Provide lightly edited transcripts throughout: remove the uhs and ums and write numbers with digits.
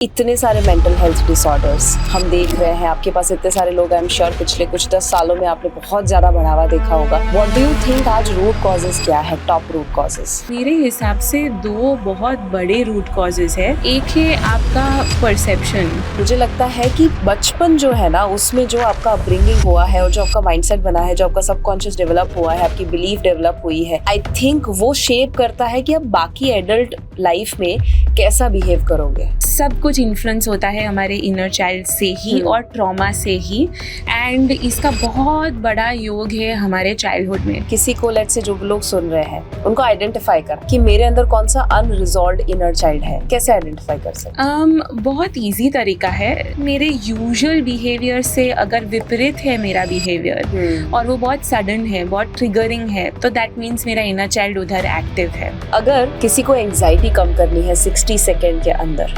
इतने सारे mental health disorders हम देख रहे हैं, आपके पास इतने सारे लोग, आई एम श्योर पिछले कुछ 10 सालों में आपने बहुत ज्यादा बढ़ावा देखा होगा। व्हाट डू यू थिंक आज रूट कॉजेस क्या है, टॉप रूट कॉजेस? मेरे हिसाब से दो बहुत बड़े रूट कॉजेस है। एक है आपका परसेप्शन। मुझे लगता है कि बचपन जो है ना, उसमें जो आपका अपब्रिंगिंग हुआ है और जो आपका माइंडसेट बना है, जो आपका सबकॉन्शियस डेवलप हुआ है, आपकी बिलीफ डेवलप हुई है, आई थिंक वो शेप करता है कि आप बाकी एडल्ट लाइफ में कैसा बिहेव करोगे। सब कुछ इन्फ्लुएंस होता है हमारे इनर चाइल्ड से ही और ट्रॉमा से ही, एंड इसका बहुत बड़ा योग है हमारे चाइल्डहुड में। किसी को, लेट्स से जो लोग सुन रहे हैं, उनको आइडेंटिफाई कर कि मेरे अंदर कौन सा अनरिजॉल्व्ड इनर चाइल्ड है, कैसे आइडेंटिफाई कर सकते? बहुत इजी तरीका है। मेरे यूजुअल बिहेवियर से अगर विपरीत है मेरा बिहेवियर और वो बहुत सडन है, बहुत ट्रिगरिंग है, तो दैट मीन्स मेरा इनर चाइल्ड उधर एक्टिव है। अगर किसी को एंजाइटी कम करनी है 60 सेकेंड के अंदर,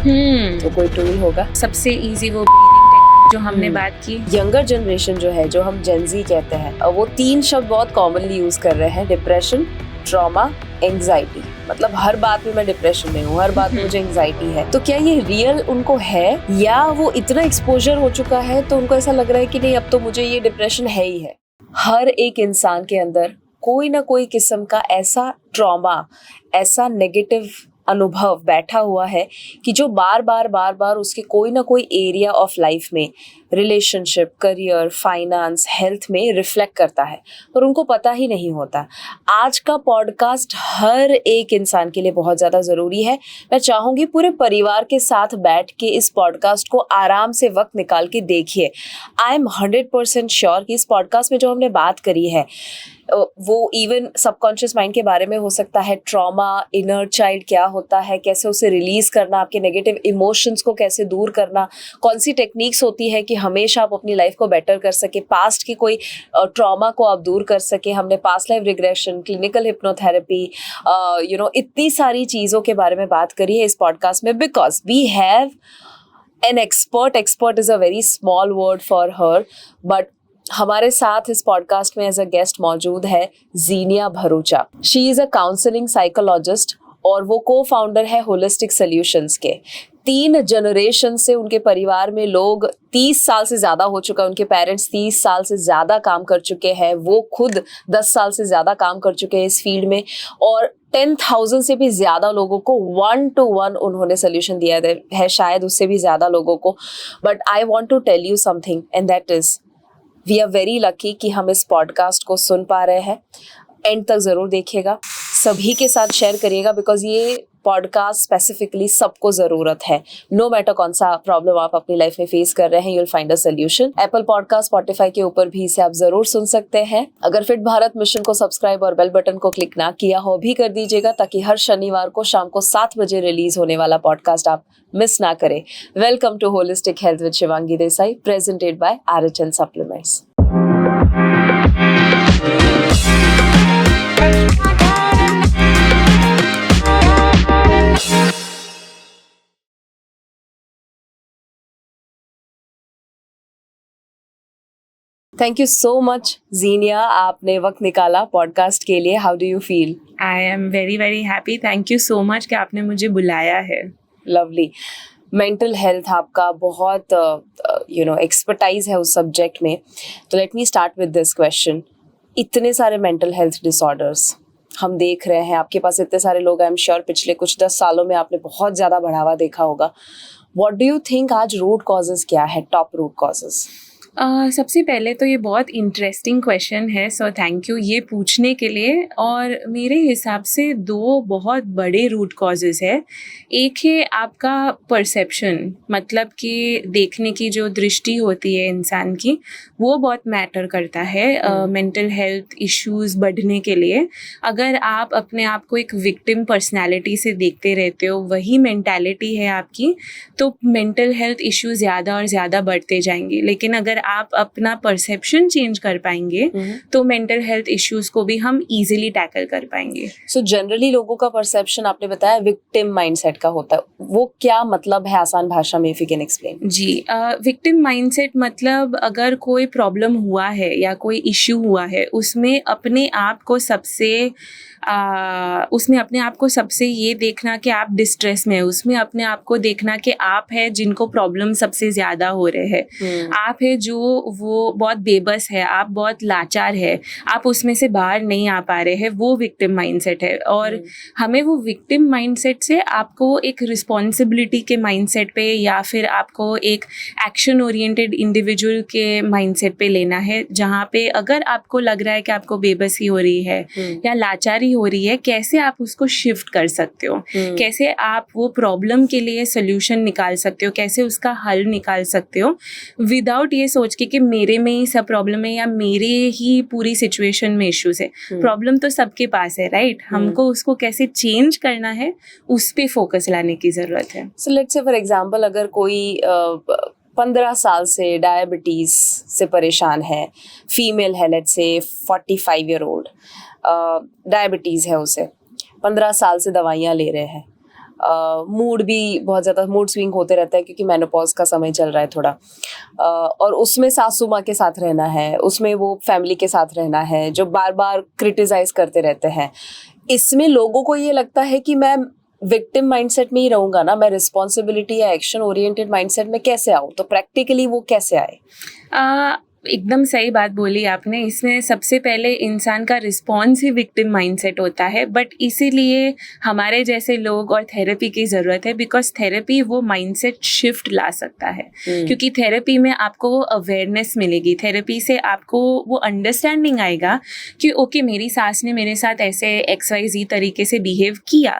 तो कोई टूल होगा? सबसे इजी वो ब्रीदिंग टेक्निक जो हमने बात की। यंगर जनरेशन जो है, जो हम जेनजी कहते हैं, वो 3 शब्द बहुत कॉमनली यूज कर रहे हैं: डिप्रेशन, ट्रॉमा, एंजाइटी। मतलब हर बात में मैं डिप्रेशन में हूँ, हर बात में मुझे एंजाइटी है। तो क्या ये रियल उनको है, या वो इतना एक्सपोजर हो चुका है तो उनको ऐसा लग रहा है कि नहीं, अब तो मुझे ये डिप्रेशन है ही है? हर एक इंसान के अंदर कोई ना कोई किस्म का ऐसा ट्रॉमा, ऐसा नेगेटिव अनुभव बैठा हुआ है कि जो बार बार उसके कोई ना कोई एरिया ऑफ लाइफ में, रिलेशनशिप, करियर, फाइनेंस, हेल्थ में रिफ्लेक्ट करता है, पर उनको पता ही नहीं होता। आज का पॉडकास्ट हर एक इंसान के लिए बहुत ज़्यादा ज़रूरी है। मैं चाहूँगी पूरे परिवार के साथ बैठ के इस पॉडकास्ट को आराम से वक्त निकाल के देखिए। आई एम 100% श्योर कि इस पॉडकास्ट में जो हमने बात करी है, वो इवन सबकॉन्शियस माइंड के बारे में हो सकता है। ट्रॉमा, इनर चाइल्ड क्या होता है, कैसे उसे रिलीज करना, आपके नेगेटिव इमोशंस को कैसे दूर करना, कौन सी टेक्निक्स होती है कि हमेशा आप अपनी लाइफ को बेटर कर सके, पास्ट की कोई ट्रॉमा को आप दूर कर सके। हमने past life regression, clinical hypnotherapy, इतनी सारी चीज़ों के बारे में बात करी है इस पॉडकास्ट में, because we have an expert is a very small word for her, but हमारे साथ इस पॉडकास्ट में एज अ गेस्ट मौजूद है Zeenia Bharucha. She is a counselling psychologist और वो को फाउंडर है होलिस्टिक सॉल्यूशंस के। 3 जनरेशन से उनके परिवार में लोग 30 साल से ज़्यादा हो चुका है, उनके पेरेंट्स 30 साल से ज़्यादा काम कर चुके हैं, वो खुद 10 साल से ज़्यादा काम कर चुके हैं इस फील्ड में, और 10,000 से भी ज़्यादा लोगों को 1-to-1 उन्होंने सोल्यूशन दिया है, शायद उससे भी ज़्यादा लोगों को। But I want to tell you something, and that is we are very lucky कि हम इस पॉडकास्ट को सुन पा रहे हैं। एंड तक ज़रूर देखिएगा, सभी के साथ शेयर करिएगा, बिकॉज ये पॉडकास्ट स्पेसिफिकली सबको ज़रूरत है। नो मैटर कौन सा प्रॉब्लम आप अपनी लाइफ में फेस कर रहे हैं, you'll find a solution. Apple podcast, Spotify के ऊपर भी इसे आप ज़रूर सुन सकते हैं। अगर फिट भारत मिशन को सब्सक्राइब और बेल बटन को क्लिक ना किया हो, भी कर दीजिएगा, ताकि हर शनिवार को शाम को 7 बजे रिलीज होने वाला पॉडकास्ट आप मिस ना करें। Welcome to holistic health with Shivangi Desai, presented by RHN supplements. Thank you so much Zeenia, आपने वक्त निकाला पॉडकास्ट के लिए। How do you feel? I am very very happy. Thank you so much कि आपने मुझे बुलाया है। लवली। मेंटल हेल्थ आपका बहुत एक्सपर्टाइज है उस सब्जेक्ट में, तो let me start with this question. इतने सारे मेंटल हेल्थ डिसऑर्डर्स हम देख रहे हैं, आपके पास इतने सारे लोग, आई एम श्योर पिछले कुछ 10 सालों में आपने बहुत ज़्यादा बढ़ावा देखा होगा। व्हाट डू यू थिंक आज रूट कॉजेस क्या है, टॉप रूट कॉजेस? सबसे पहले तो ये बहुत इंटरेस्टिंग क्वेश्चन है, सो थैंक यू ये पूछने के लिए। और मेरे हिसाब से दो बहुत बड़े रूट कॉजेस है। एक है आपका परसेप्शन, मतलब कि देखने की जो दृष्टि होती है इंसान की, वो बहुत मैटर करता है मेंटल हेल्थ इश्यूज बढ़ने के लिए। अगर आप अपने आप को एक विक्टिम पर्सनैलिटी से देखते रहते हो, वही मेंटालिटी है आपकी, तो मेंटल हेल्थ इश्यूज ज़्यादा और ज़्यादा बढ़ते जाएंगे। लेकिन अगर आप अपना परसेप्शन चेंज कर पाएंगे तो मेंटल हेल्थ इश्यूज को भी हम इजीली टैकल कर पाएंगे। सो जनरली लोगों का परसेप्शन आपने बताया विक्टिम माइंडसेट का होता है, वो क्या मतलब है आसान भाषा में, इफ यू कैन एक्सप्लेन? जी, विक्टिम माइंडसेट मतलब अगर कोई प्रॉब्लम हुआ है या कोई इश्यू हुआ है उसमें अपने आप को सबसे ये देखना कि आप डिस्ट्रेस में है, उसमें अपने आप को देखना कि आप है जिनको प्रॉब्लम सबसे ज़्यादा हो रहे हैं, आप है जो वो बहुत बेबस है, आप बहुत लाचार है, आप उसमें से बाहर नहीं आ पा रहे हैं, वो विक्टिम माइंडसेट है। और हमें वो विक्टिम माइंडसेट से आपको एक रिस्पॉन्सिबिलिटी के माइंडसेट पे या फिर आपको एक एक्शन ओरिएंटेड इंडिविजुअल के माइंडसेट पे लेना है, जहाँ पे अगर आपको लग रहा है कि आपको बेबसी हो रही है या लाचारी हो रही है, कैसे आप उसको शिफ्ट कर सकते हो, कैसे आप वो प्रॉब्लम के लिए सोल्यूशन निकाल सकते हो, कैसे उसका हल निकाल सकते हो विदाउट ये सोच के कि मेरे में ही सब प्रॉब्लम है या मेरे ही पूरी सिचुएशन में इश्यूज है। प्रॉब्लम तो सबके पास है, राइट? हमको उसको कैसे चेंज करना है उस पे फोकस लाने की जरूरत है। So let's say for example अगर कोई 15 साल से डायबिटीज से परेशान है, फीमेल है, let's say 45 year old, diabetes है, उसे 15 साल से दवाइयाँ ले रहे हैं, मूड भी बहुत ज़्यादा मूड स्विंग होते रहता है क्योंकि मेनोपॉज का समय चल रहा है थोड़ा, और उसमें सासू माँ के साथ रहना है, उसमें वो फैमिली के साथ रहना है जो बार बार क्रिटिसाइज करते रहते हैं। इसमें लोगों को ये लगता है कि मैं विक्टिम माइंडसेट में ही रहूंगा ना, मैं रिस्पॉन्सिबिलिटी या एक्शन ओरिएंटेड माइंडसेट में कैसे आऊँ? तो प्रैक्टिकली वो कैसे आए? एकदम सही बात बोली आपने। इसमें सबसे पहले इंसान का रिस्पॉन्स ही विक्टिम माइंडसेट होता है, बट इसीलिए हमारे जैसे लोग और थेरेपी की ज़रूरत है, बिकॉज थेरेपी वो माइंडसेट शिफ्ट ला सकता है। क्योंकि थेरेपी में आपको वो अवेयरनेस मिलेगी, थेरेपी से आपको वो अंडरस्टैंडिंग आएगा कि ओके मेरी सास ने मेरे साथ ऐसे XYZ तरीके से बिहेव किया,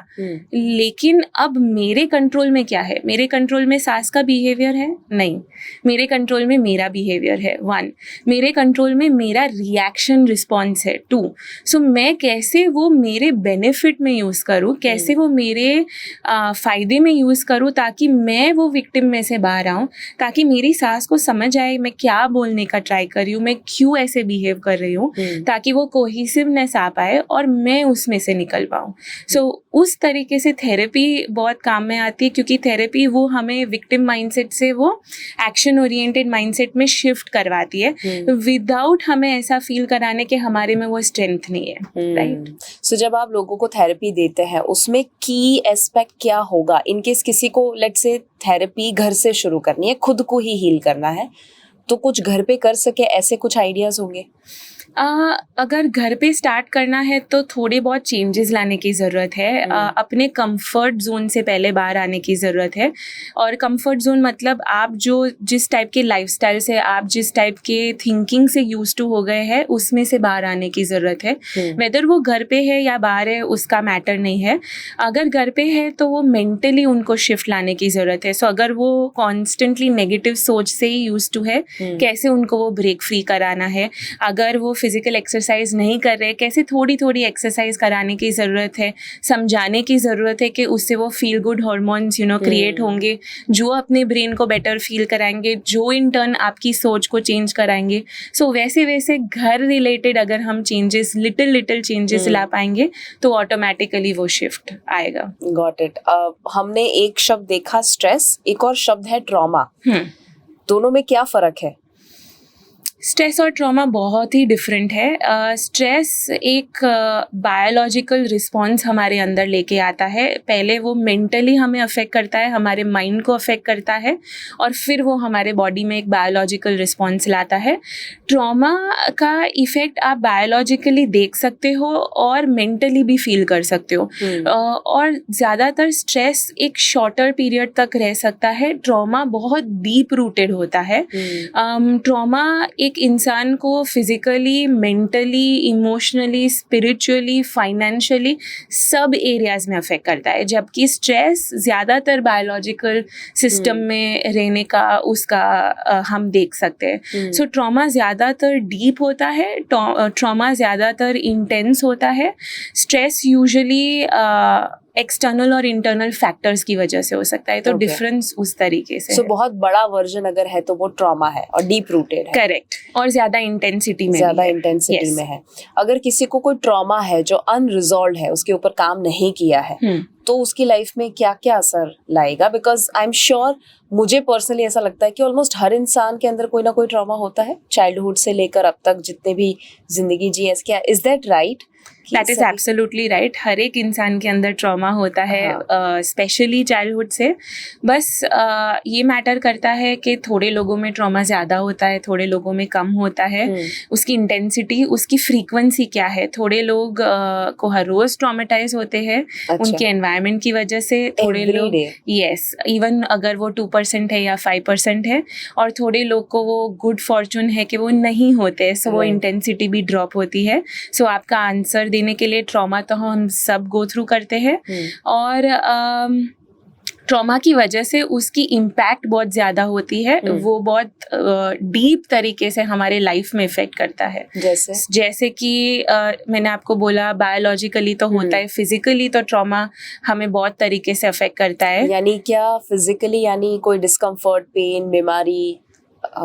लेकिन अब मेरे कंट्रोल में क्या है? मेरे कंट्रोल में सास का बिहेवियर है? नहीं, मेरे कंट्रोल में मेरा बिहेवियर है। 1, मेरे कंट्रोल में मेरा रिएक्शन रिस्पॉन्स है। 2, सो मैं कैसे वो मेरे बेनिफिट में यूज़ करूँ, कैसे वो मेरे फ़ायदे में यूज़ करूँ ताकि मैं वो विक्टिम में से बाहर आऊँ, ताकि मेरी सास को समझ आए मैं क्या बोलने का ट्राई कर रही हूँ, मैं क्यों ऐसे बिहेव कर रही हूँ, ताकि वो कोहेसिवनेस आ पाए और मैं उसमें से निकल पाऊँ। सो उस तरीके से थेरेपी बहुत काम में आती है, क्योंकि थेरेपी वो हमें विक्टिम माइंडसेट से वो एक्शन ओरिएंटेड माइंडसेट में शिफ्ट करवाती है विदाउट हमें ऐसा फील कराने के हमारे में वो स्ट्रेंथ नहीं है, राइट? सो जब आप लोगों को थेरेपी देते हैं उसमें की एस्पेक्ट क्या होगा? इनकेस किसी को लेट्स से थेरेपी घर से शुरू करनी है, खुद को ही हील करना है, तो कुछ घर पे कर सके ऐसे कुछ आइडियाज होंगे? अगर घर पे स्टार्ट करना है तो थोड़े बहुत चेंजेस लाने की ज़रूरत है। अपने कंफर्ट जोन से पहले बाहर आने की ज़रूरत है। और कंफर्ट जोन मतलब आप जिस टाइप के लाइफस्टाइल से, आप जिस टाइप के थिंकिंग से यूज्ड टू हो गए हैं, उसमें से बाहर आने की ज़रूरत है। वेदर वो घर पे है या बाहर है उसका मैटर नहीं है। अगर घर पे है तो वो मेंटली उनको शिफ्ट लाने की ज़रूरत है। सो अगर वो कॉन्स्टेंटली नेगेटिव सोच से ही यूज टू है, कैसे उनको वो ब्रेक फ्री कराना है। अगर वो फिजिकल एक्सरसाइज नहीं कर रहे, कैसे थोड़ी थोड़ी एक्सरसाइज कराने की ज़रूरत है, समझाने की ज़रूरत है कि उससे वो फील गुड हॉर्मोन्स क्रिएट होंगे जो अपने ब्रेन को बेटर फील कराएंगे, जो इन टर्न आपकी सोच को चेंज कराएंगे। सो वैसे वैसे घर रिलेटेड अगर हम चेंजेस लिटिल चेंजेस ला पाएंगे तो ऑटोमेटिकली वो शिफ्ट आएगा। Got it. हमने एक शब्द देखा स्ट्रेस, एक और शब्द है ट्रॉमा। दोनों में क्या फ़र्क है? स्ट्रेस और ट्रॉमा बहुत ही डिफरेंट है। स्ट्रेस एक बायोलॉजिकल रिस्पॉन्स हमारे अंदर लेके आता है। पहले वो मेंटली हमें अफेक्ट करता है, हमारे माइंड को अफेक्ट करता है, और फिर वो हमारे बॉडी में एक बायोलॉजिकल रिस्पॉन्स लाता है। ट्रॉमा का इफ़ेक्ट आप बायोलॉजिकली देख सकते हो और मेंटली भी फील कर सकते हो। और ज़्यादातर स्ट्रेस एक शॉर्टर पीरियड तक रह सकता है, ट्रॉमा बहुत डीप रूटेड होता है। ट्रॉमा एक इंसान को physically, mentally, emotionally, spiritually, financially सब एरियाज में अफेक्ट करता है, जबकि स्ट्रेस ज़्यादातर बायोलॉजिकल सिस्टम में रहने का उसका हम देख सकते हैं। सो ट्रॉमा ज़्यादातर डीप होता है, ट्रॉमा ज़्यादातर इंटेंस होता है। स्ट्रेस यूजुअली एक्सटर्नल और इंटरनल फैक्टर्स की वजह से हो सकता है, तो Okay. डिफरेंस उस तरीके से सो है। बहुत बड़ा वर्जन अगर है तो वो ट्रॉमा है और डीप रूटेड है, करेक्ट, और ज्यादा इंटेंसिटी में ज्यादा भी है। Intensity Yes. में है। अगर किसी को कोई ट्रॉमा है जो अनरिजॉल्व है, उसके ऊपर काम नहीं किया है, तो उसकी लाइफ में क्या क्या असर लाएगा? बिकॉज आई एम श्योर, मुझे पर्सनली ऐसा लगता है कि ऑलमोस्ट हर इंसान के अंदर कोई ना कोई ट्रॉमा होता है, चाइल्डहुड से लेकर अब तक जितने भी जिंदगी जी है। क्या is that right? That is absolutely right. हर एक इंसान के अंदर ट्रॉमा होता है, स्पेशली चाइल्डहुड से। बस ये मैटर करता है कि थोड़े लोगों में ट्रॉमा ज़्यादा होता है, थोड़े लोगों में कम होता है। उसकी इंटेंसिटी, उसकी फ्रीक्वेंसी क्या है। थोड़े लोग को हर रोज़ ट्रॉमेटाइज होते हैं उनके एनवायरनमेंट की वजह से, थोड़े लोग यस इवन अगर वो 2% है या 5% है, और थोड़े लोग को वो गुड फॉर्चून है कि वो नहीं होते, सो वो इंटेंसिटी भी ड्रॉप होती है। सो आपका आंसर देने के लिए ट्रॉमा तो हम सब गो थ्रू करते हैं, और ट्रॉमा की वजह से उसकी इम्पैक्ट बहुत ज़्यादा होती है। वो बहुत डीप तरीके से हमारे लाइफ में इफेक्ट करता है। जैसे कि मैंने आपको बोला, बायोलॉजिकली तो होता है, फिजिकली तो ट्रॉमा हमें बहुत तरीके से अफेक्ट करता है। यानी क्या फिजिकली, यानी कोई डिस्कम्फर्ट, पेन, बीमारी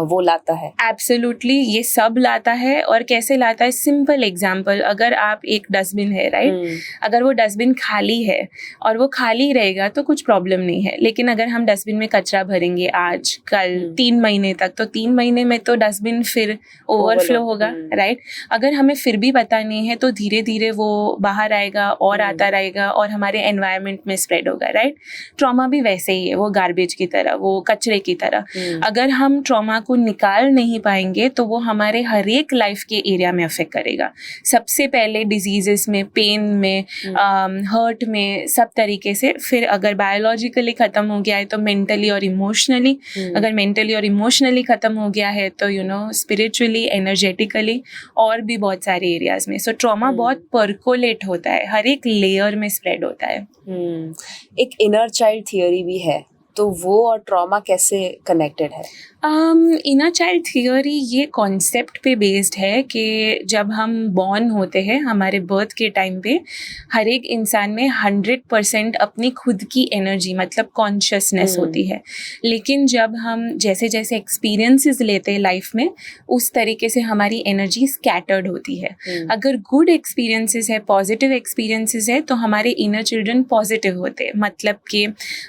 वो लाता है? एब्सोल्युटली, ये सब लाता है। और कैसे लाता है? सिंपल एग्जांपल, अगर आप एक डस्टबिन है, राइट, अगर वो डस्टबिन खाली है और वो खाली रहेगा तो कुछ प्रॉब्लम नहीं है। लेकिन अगर हम डस्टबिन में कचरा भरेंगे आज कल 3 महीने तक, तो 3 महीने में तो डस्टबिन फिर ओवरफ्लो होगा, राइट। अगर हमें फिर भी पता नहीं है तो धीरे धीरे वो बाहर आएगा और आता रहेगा और हमारे एनवायरनमेंट में स्प्रेड होगा, राइट। ट्रॉमा भी वैसे ही है, वो गार्बेज की तरह, वो कचरे की तरह। अगर हम ट्रॉमा को निकाल नहीं पाएंगे तो वो हमारे हर एक लाइफ के एरिया में अफेक्ट करेगा। सबसे पहले डिजीजेस में, पेन में, हर्ट में, सब तरीके से। फिर अगर बायोलॉजिकली खत्म हो गया है तो मेंटली और इमोशनली, अगर मेंटली और इमोशनली खत्म हो गया है तो स्पिरिचुअली, एनर्जेटिकली, और भी बहुत सारे एरियाज में। सो ट्रॉमा बहुत पर्कोलेट होता है, हर एक लेयर में स्प्रेड होता है। एक इनर चाइल्ड थियरी भी है, तो वो और ट्रॉमा कैसे कनेक्टेड है? इनर चाइल्ड थियोरी ये कॉन्सेप्ट पे बेस्ड है कि जब हम बॉर्न होते हैं, हमारे बर्थ के टाइम पे हर एक इंसान में 100% अपनी खुद की एनर्जी, मतलब कॉन्शियसनेस होती है। लेकिन जब हम जैसे जैसे एक्सपीरियंसेस लेते हैं लाइफ में, उस तरीके से हमारी एनर्जी स्कैटर्ड होती है। अगर गुड एक्सपीरियंसेस है, पॉजिटिव एक्सपीरियंसेस है, तो हमारे इनर चिल्ड्रन पॉजिटिव होते हैं। मतलब कि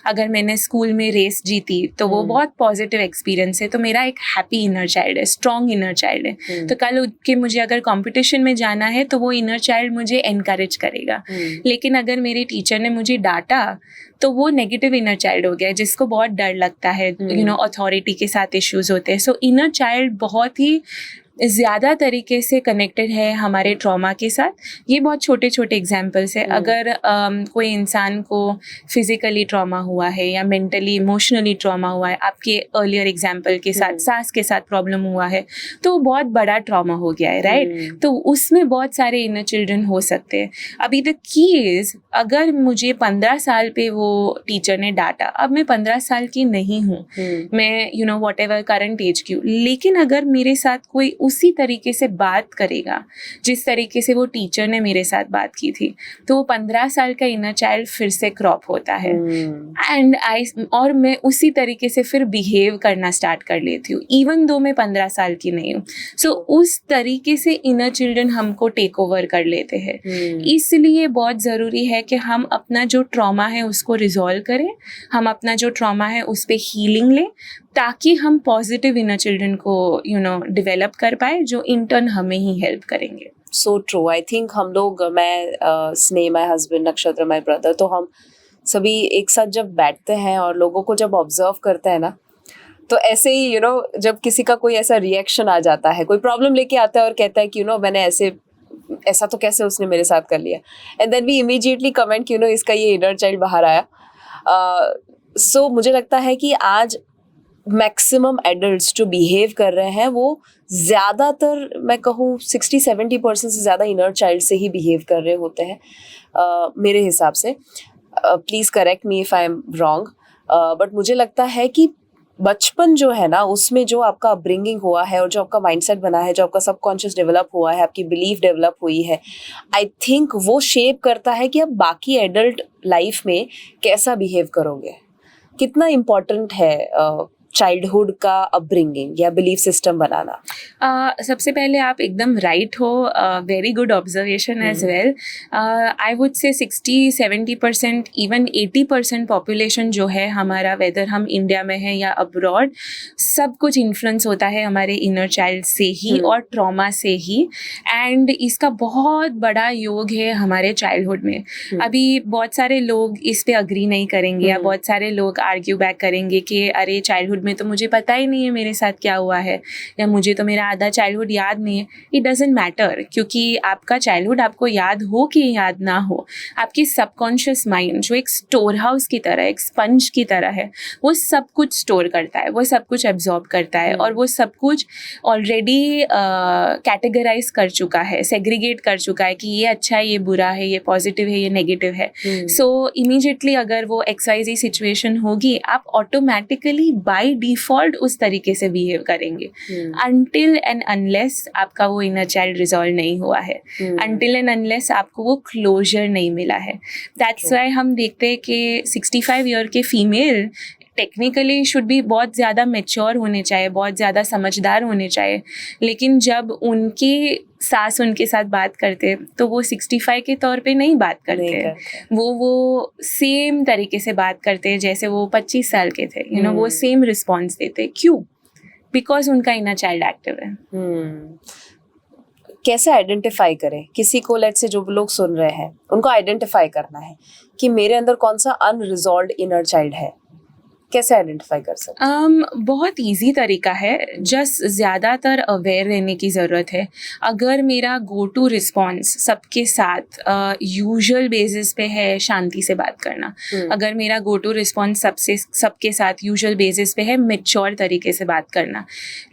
अगर मैंने स्कूल में रेस जीती तो वो बहुत पॉजिटिव एक्सपीरियंस है, तो मेरा एक हैप्पी इनर चाइल्ड है, स्ट्रॉन्ग इनर चाइल्ड है। तो कल के मुझे अगर कंपटीशन में जाना है तो वो इनर चाइल्ड मुझे एनकरेज करेगा। लेकिन अगर मेरे टीचर ने मुझे डांटा तो वो नेगेटिव इनर चाइल्ड हो गया, जिसको बहुत डर लगता है, अथॉरिटी के साथ इश्यूज होते हैं। सो इनर चाइल्ड बहुत ही ज़्यादा तरीके से कनेक्टेड है हमारे ट्रॉमा के साथ। ये बहुत छोटे छोटे एग्जाम्पल्स है। अगर कोई इंसान को फिजिकली ट्रॉमा हुआ है या मेंटली इमोशनली ट्रॉमा हुआ है, आपके अर्लियर एग्जाम्पल के साथ सास के साथ प्रॉब्लम हुआ है, तो वो बहुत बड़ा ट्रॉमा हो गया है, राइट। तो उसमें बहुत सारे इनर चिल्ड्रन हो सकते हैं। अभी द की इज, अगर मुझे 15 साल पे वो टीचर ने डांटा, अब मैं 15 साल की नहीं हूँ, मैं वॉट एवर करंट एज की हूँ, लेकिन अगर मेरे साथ कोई उसी तरीके से बात करेगा जिस तरीके से वो टीचर ने मेरे साथ बात की थी, तो वो 15 साल का इनर चाइल्ड फिर से क्रॉप होता है। और मैं उसी तरीके से फिर बिहेव करना स्टार्ट कर लेती हूँ, इवन दो मैं 15 साल की नहीं हूँ। सो उस तरीके से इनर चिल्ड्रन हमको टेक ओवर कर लेते हैं। इसलिए बहुत ज़रूरी है कि हम अपना जो ट्रॉमा है उसको रिजॉल्व करें, हम अपना जो ट्रॉमा है उस पर हीलिंग लें, ताकि हम पॉजिटिव इनर चिल्ड्रन को डेवलप कर पाए, जो इंटर्न हमें ही हेल्प करेंगे। So true. आई थिंक हम लोग, मैं, स्नेह माय हस्बैंड, नक्षत्र माय ब्रदर, तो हम सभी एक साथ जब बैठते हैं और लोगों को जब ऑब्जर्व करते हैं ना, तो ऐसे ही जब किसी का कोई ऐसा रिएक्शन आ जाता है, कोई प्रॉब्लम लेके आता है और कहता है कि मैंने ऐसा तो कैसे उसने मेरे साथ कर लिया, and then we immediately comment कि इसका ये इनर चाइल्ड बाहर आया। सो मुझे लगता है कि आज मैक्सिमम एडल्ट्स जो बिहेव कर रहे हैं वो ज़्यादातर, मैं कहूँ 60-70% से ज़्यादा इनर चाइल्ड से ही बिहेव कर रहे होते हैं, मेरे हिसाब से। Please correct me if I am wrong, but मुझे लगता है कि बचपन जो है ना, उसमें जो आपका अपब्रिंगिंग हुआ है और जो आपका माइंडसेट बना है, जो आपका सबकॉन्शियस डेवलप हुआ है, आपकी बिलीफ डेवलप हुई है, आई थिंक वो शेप करता है कि आप बाकी एडल्ट लाइफ में कैसा बिहेव करोगे. कितना इम्पोर्टेंट है चाइल्डहुड का अपब्रिंगिंग या बिलीफ सिस्टम बनाना? सबसे पहले आप एकदम राइट हो. Very good observation as well. I would say 60-70% even 80% population जो है हमारा, वेदर हम इंडिया में है या अब्रॉड, सब कुछ इन्फ्लुएंस होता है हमारे इनर चाइल्ड से ही और ट्रॉमा से ही. एंड इसका बहुत बड़ा योग है हमारे चाइल्डहुड में. अभी बहुत सारे लोग इस पे अग्री नहीं करेंगे या बहुत सारे लोग आर्ग्यू बैक करेंगे कि अरे चाइल्डहुड में तो मुझे पता ही नहीं है मेरे साथ क्या हुआ है, या मुझे तो मेरा आधा चाइल्डहुड याद नहीं है. इट डजंट मैटर, क्योंकि आपका चाइल्डहुड आपको याद हो कि याद ना हो, आपकी सबकॉन्शियस माइंड जो एक स्टोर हाउस की तरह, एक स्पंज की तरह है, वो सब कुछ स्टोर करता है, वो सब कुछ एब्जॉर्ब करता है और वो सब कुछ ऑलरेडी कैटेगराइज कर चुका है, सेग्रीगेट कर चुका है कि ये अच्छा है, ये बुरा है, ये पॉजिटिव है, ये नेगेटिव है. सो इमीडिएटली अगर वो XYZ सिचुएशन होगी, आप ऑटोमेटिकली बाय डिफॉल्ट उस तरीके से बिहेव करेंगे अनटिल एंड अनलेस आपका वो इनर चाइल्ड रिजॉल्व नहीं हुआ है, अनटिल एंड अनलेस आपको वो क्लोजर नहीं मिला है. दैट्स व्हाई हम देखते हैं कि 65 ईयर के फीमेल टेक्निकली शुड भी बहुत ज़्यादा मैच्योर होने चाहिए, बहुत ज़्यादा समझदार होने चाहिए, लेकिन जब उनकी सास उनके साथ बात करते तो वो 65 के तौर पे नहीं बात करते. वो सेम तरीके से बात करते जैसे वो 25 साल के थे. यू नो, वो सेम रिस्पॉन्स देते. क्यों? बिकॉज उनका इनर चाइल्ड एक्टिव है. कैसे आइडेंटिफाई करें किसी को? लेट्स से जो लोग सुन रहे हैं, उनको आइडेंटिफाई करना है कि मेरे अंदर कौन सा अनरिजॉल्व्ड इनर चाइल्ड है. कैसे आइडेंटिफाई कर सकते हैं? बहुत इजी तरीका है, जस्ट ज़्यादातर अवेयर रहने की ज़रूरत है. अगर मेरा गो टू रिस्पॉन्स सबके साथ यूजुअल बेसिस पे है शांति से बात करना, अगर मेरा गो टू रिस्पॉन्स सबके साथ यूजुअल बेसिस पे है मैच्योर तरीके से बात करना,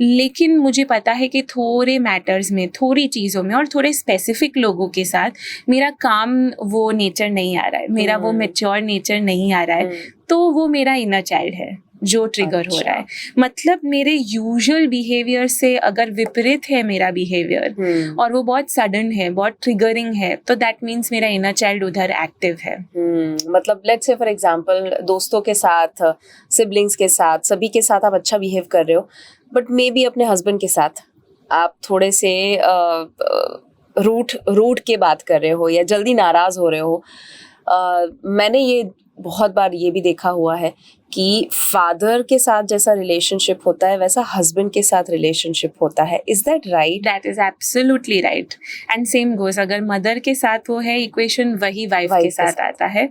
लेकिन मुझे पता है कि थोड़े मैटर्स में, थोड़ी चीज़ों में और थोड़े स्पेसिफिक लोगों के साथ मेरा काम वो नेचर नहीं आ रहा है, मेरा वो मैच्योर नेचर नहीं आ रहा है, तो वो मेरा इनर चाइल्ड है जो ट्रिगर हो रहा है. मतलब मेरे यूजुअल बिहेवियर से अगर विपरीत है मेरा बिहेवियर और वो बहुत सडन है, बहुत ट्रिगरिंग है, तो दैट मीन्स मेरा इनर चाइल्ड उधर एक्टिव है. मतलब लेट्स से फॉर एग्जांपल दोस्तों के साथ, सिबलिंग्स के साथ, सभी के साथ आप अच्छा बिहेव कर रहे हो, बट मे बी अपने हस्बैंड के साथ आप थोड़े से रूठ के बात कर रहे हो या जल्दी नाराज हो रहे हो. मैंने ये बहुत बार ये भी देखा हुआ है कि फादर के साथ जैसा रिलेशनशिप होता है वैसा हस्बैंड के साथ रिलेशनशिप होता है. Is that right? That is absolutely right. And same goes, अगर मदर के साथ वो है इक्वेशन, वही वाइफ के साथ आता है.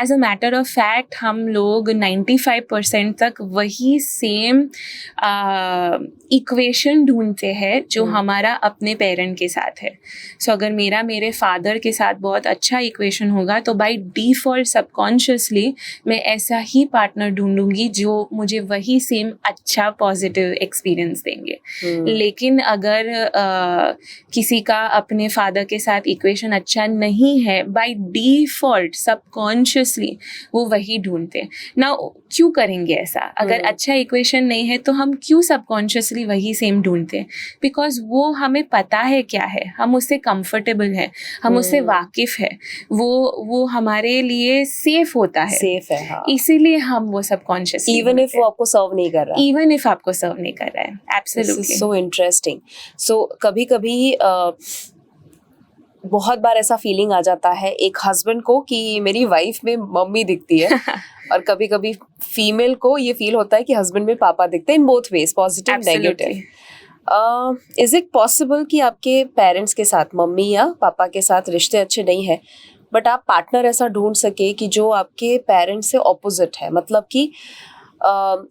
As a matter of fact हम लोग 95% तक वही सेम इक्वेशन ढूंढते हैं जो हमारा अपने पेरेंट के साथ है. सो अगर मेरे फादर के साथ बहुत अच्छा इक्वेशन होगा तो बाय डिफॉल्ट सबकॉन्शियसली मैं ऐसा ही पार्टनर ढूंढूंगी जो मुझे वही सेम अच्छा पॉजिटिव एक्सपीरियंस देंगे. लेकिन अगर किसी का अपने फादर के साथ इक्वेशन अच्छा नहीं है, बाय डिफॉल्ट सबकॉन्शियसली वो वही ढूंढते हैं. नाउ क्यों करेंगे ऐसा? अगर अच्छा इक्वेशन नहीं है तो हम क्यों सबकॉन्शियसली वही सेम ढूंढते हैं? बिकॉज वो हमें पता है क्या है, हम उससे कंफर्टेबल है, हम उससे वाकिफ है, वो हमारे लिए सेफ होता है. सेफ है, हाँ. इसीलिए हम वो सबकॉन्शियसली, इवन इफ वो आपको सर्व नहीं कर रहा, इवन इफ आपको सर्व नहीं कर रहा है. एब्सोल्युटली. So interesting. सो कभी कभी बहुत बार ऐसा फीलिंग आ जाता है एक हस्बैंड को कि मेरी वाइफ में मम्मी दिखती है और कभी कभी फीमेल को ये फील होता है कि हस्बैंड में पापा दिखते हैं. In both ways, positive negative. Is it possible कि आपके पेरेंट्स के साथ, मम्मी या पापा के साथ रिश्ते अच्छे नहीं है, बट आप पार्टनर ऐसा ढूंढ सके कि जो आपके पेरेंट्स से ऑपोजिट है, मतलब कि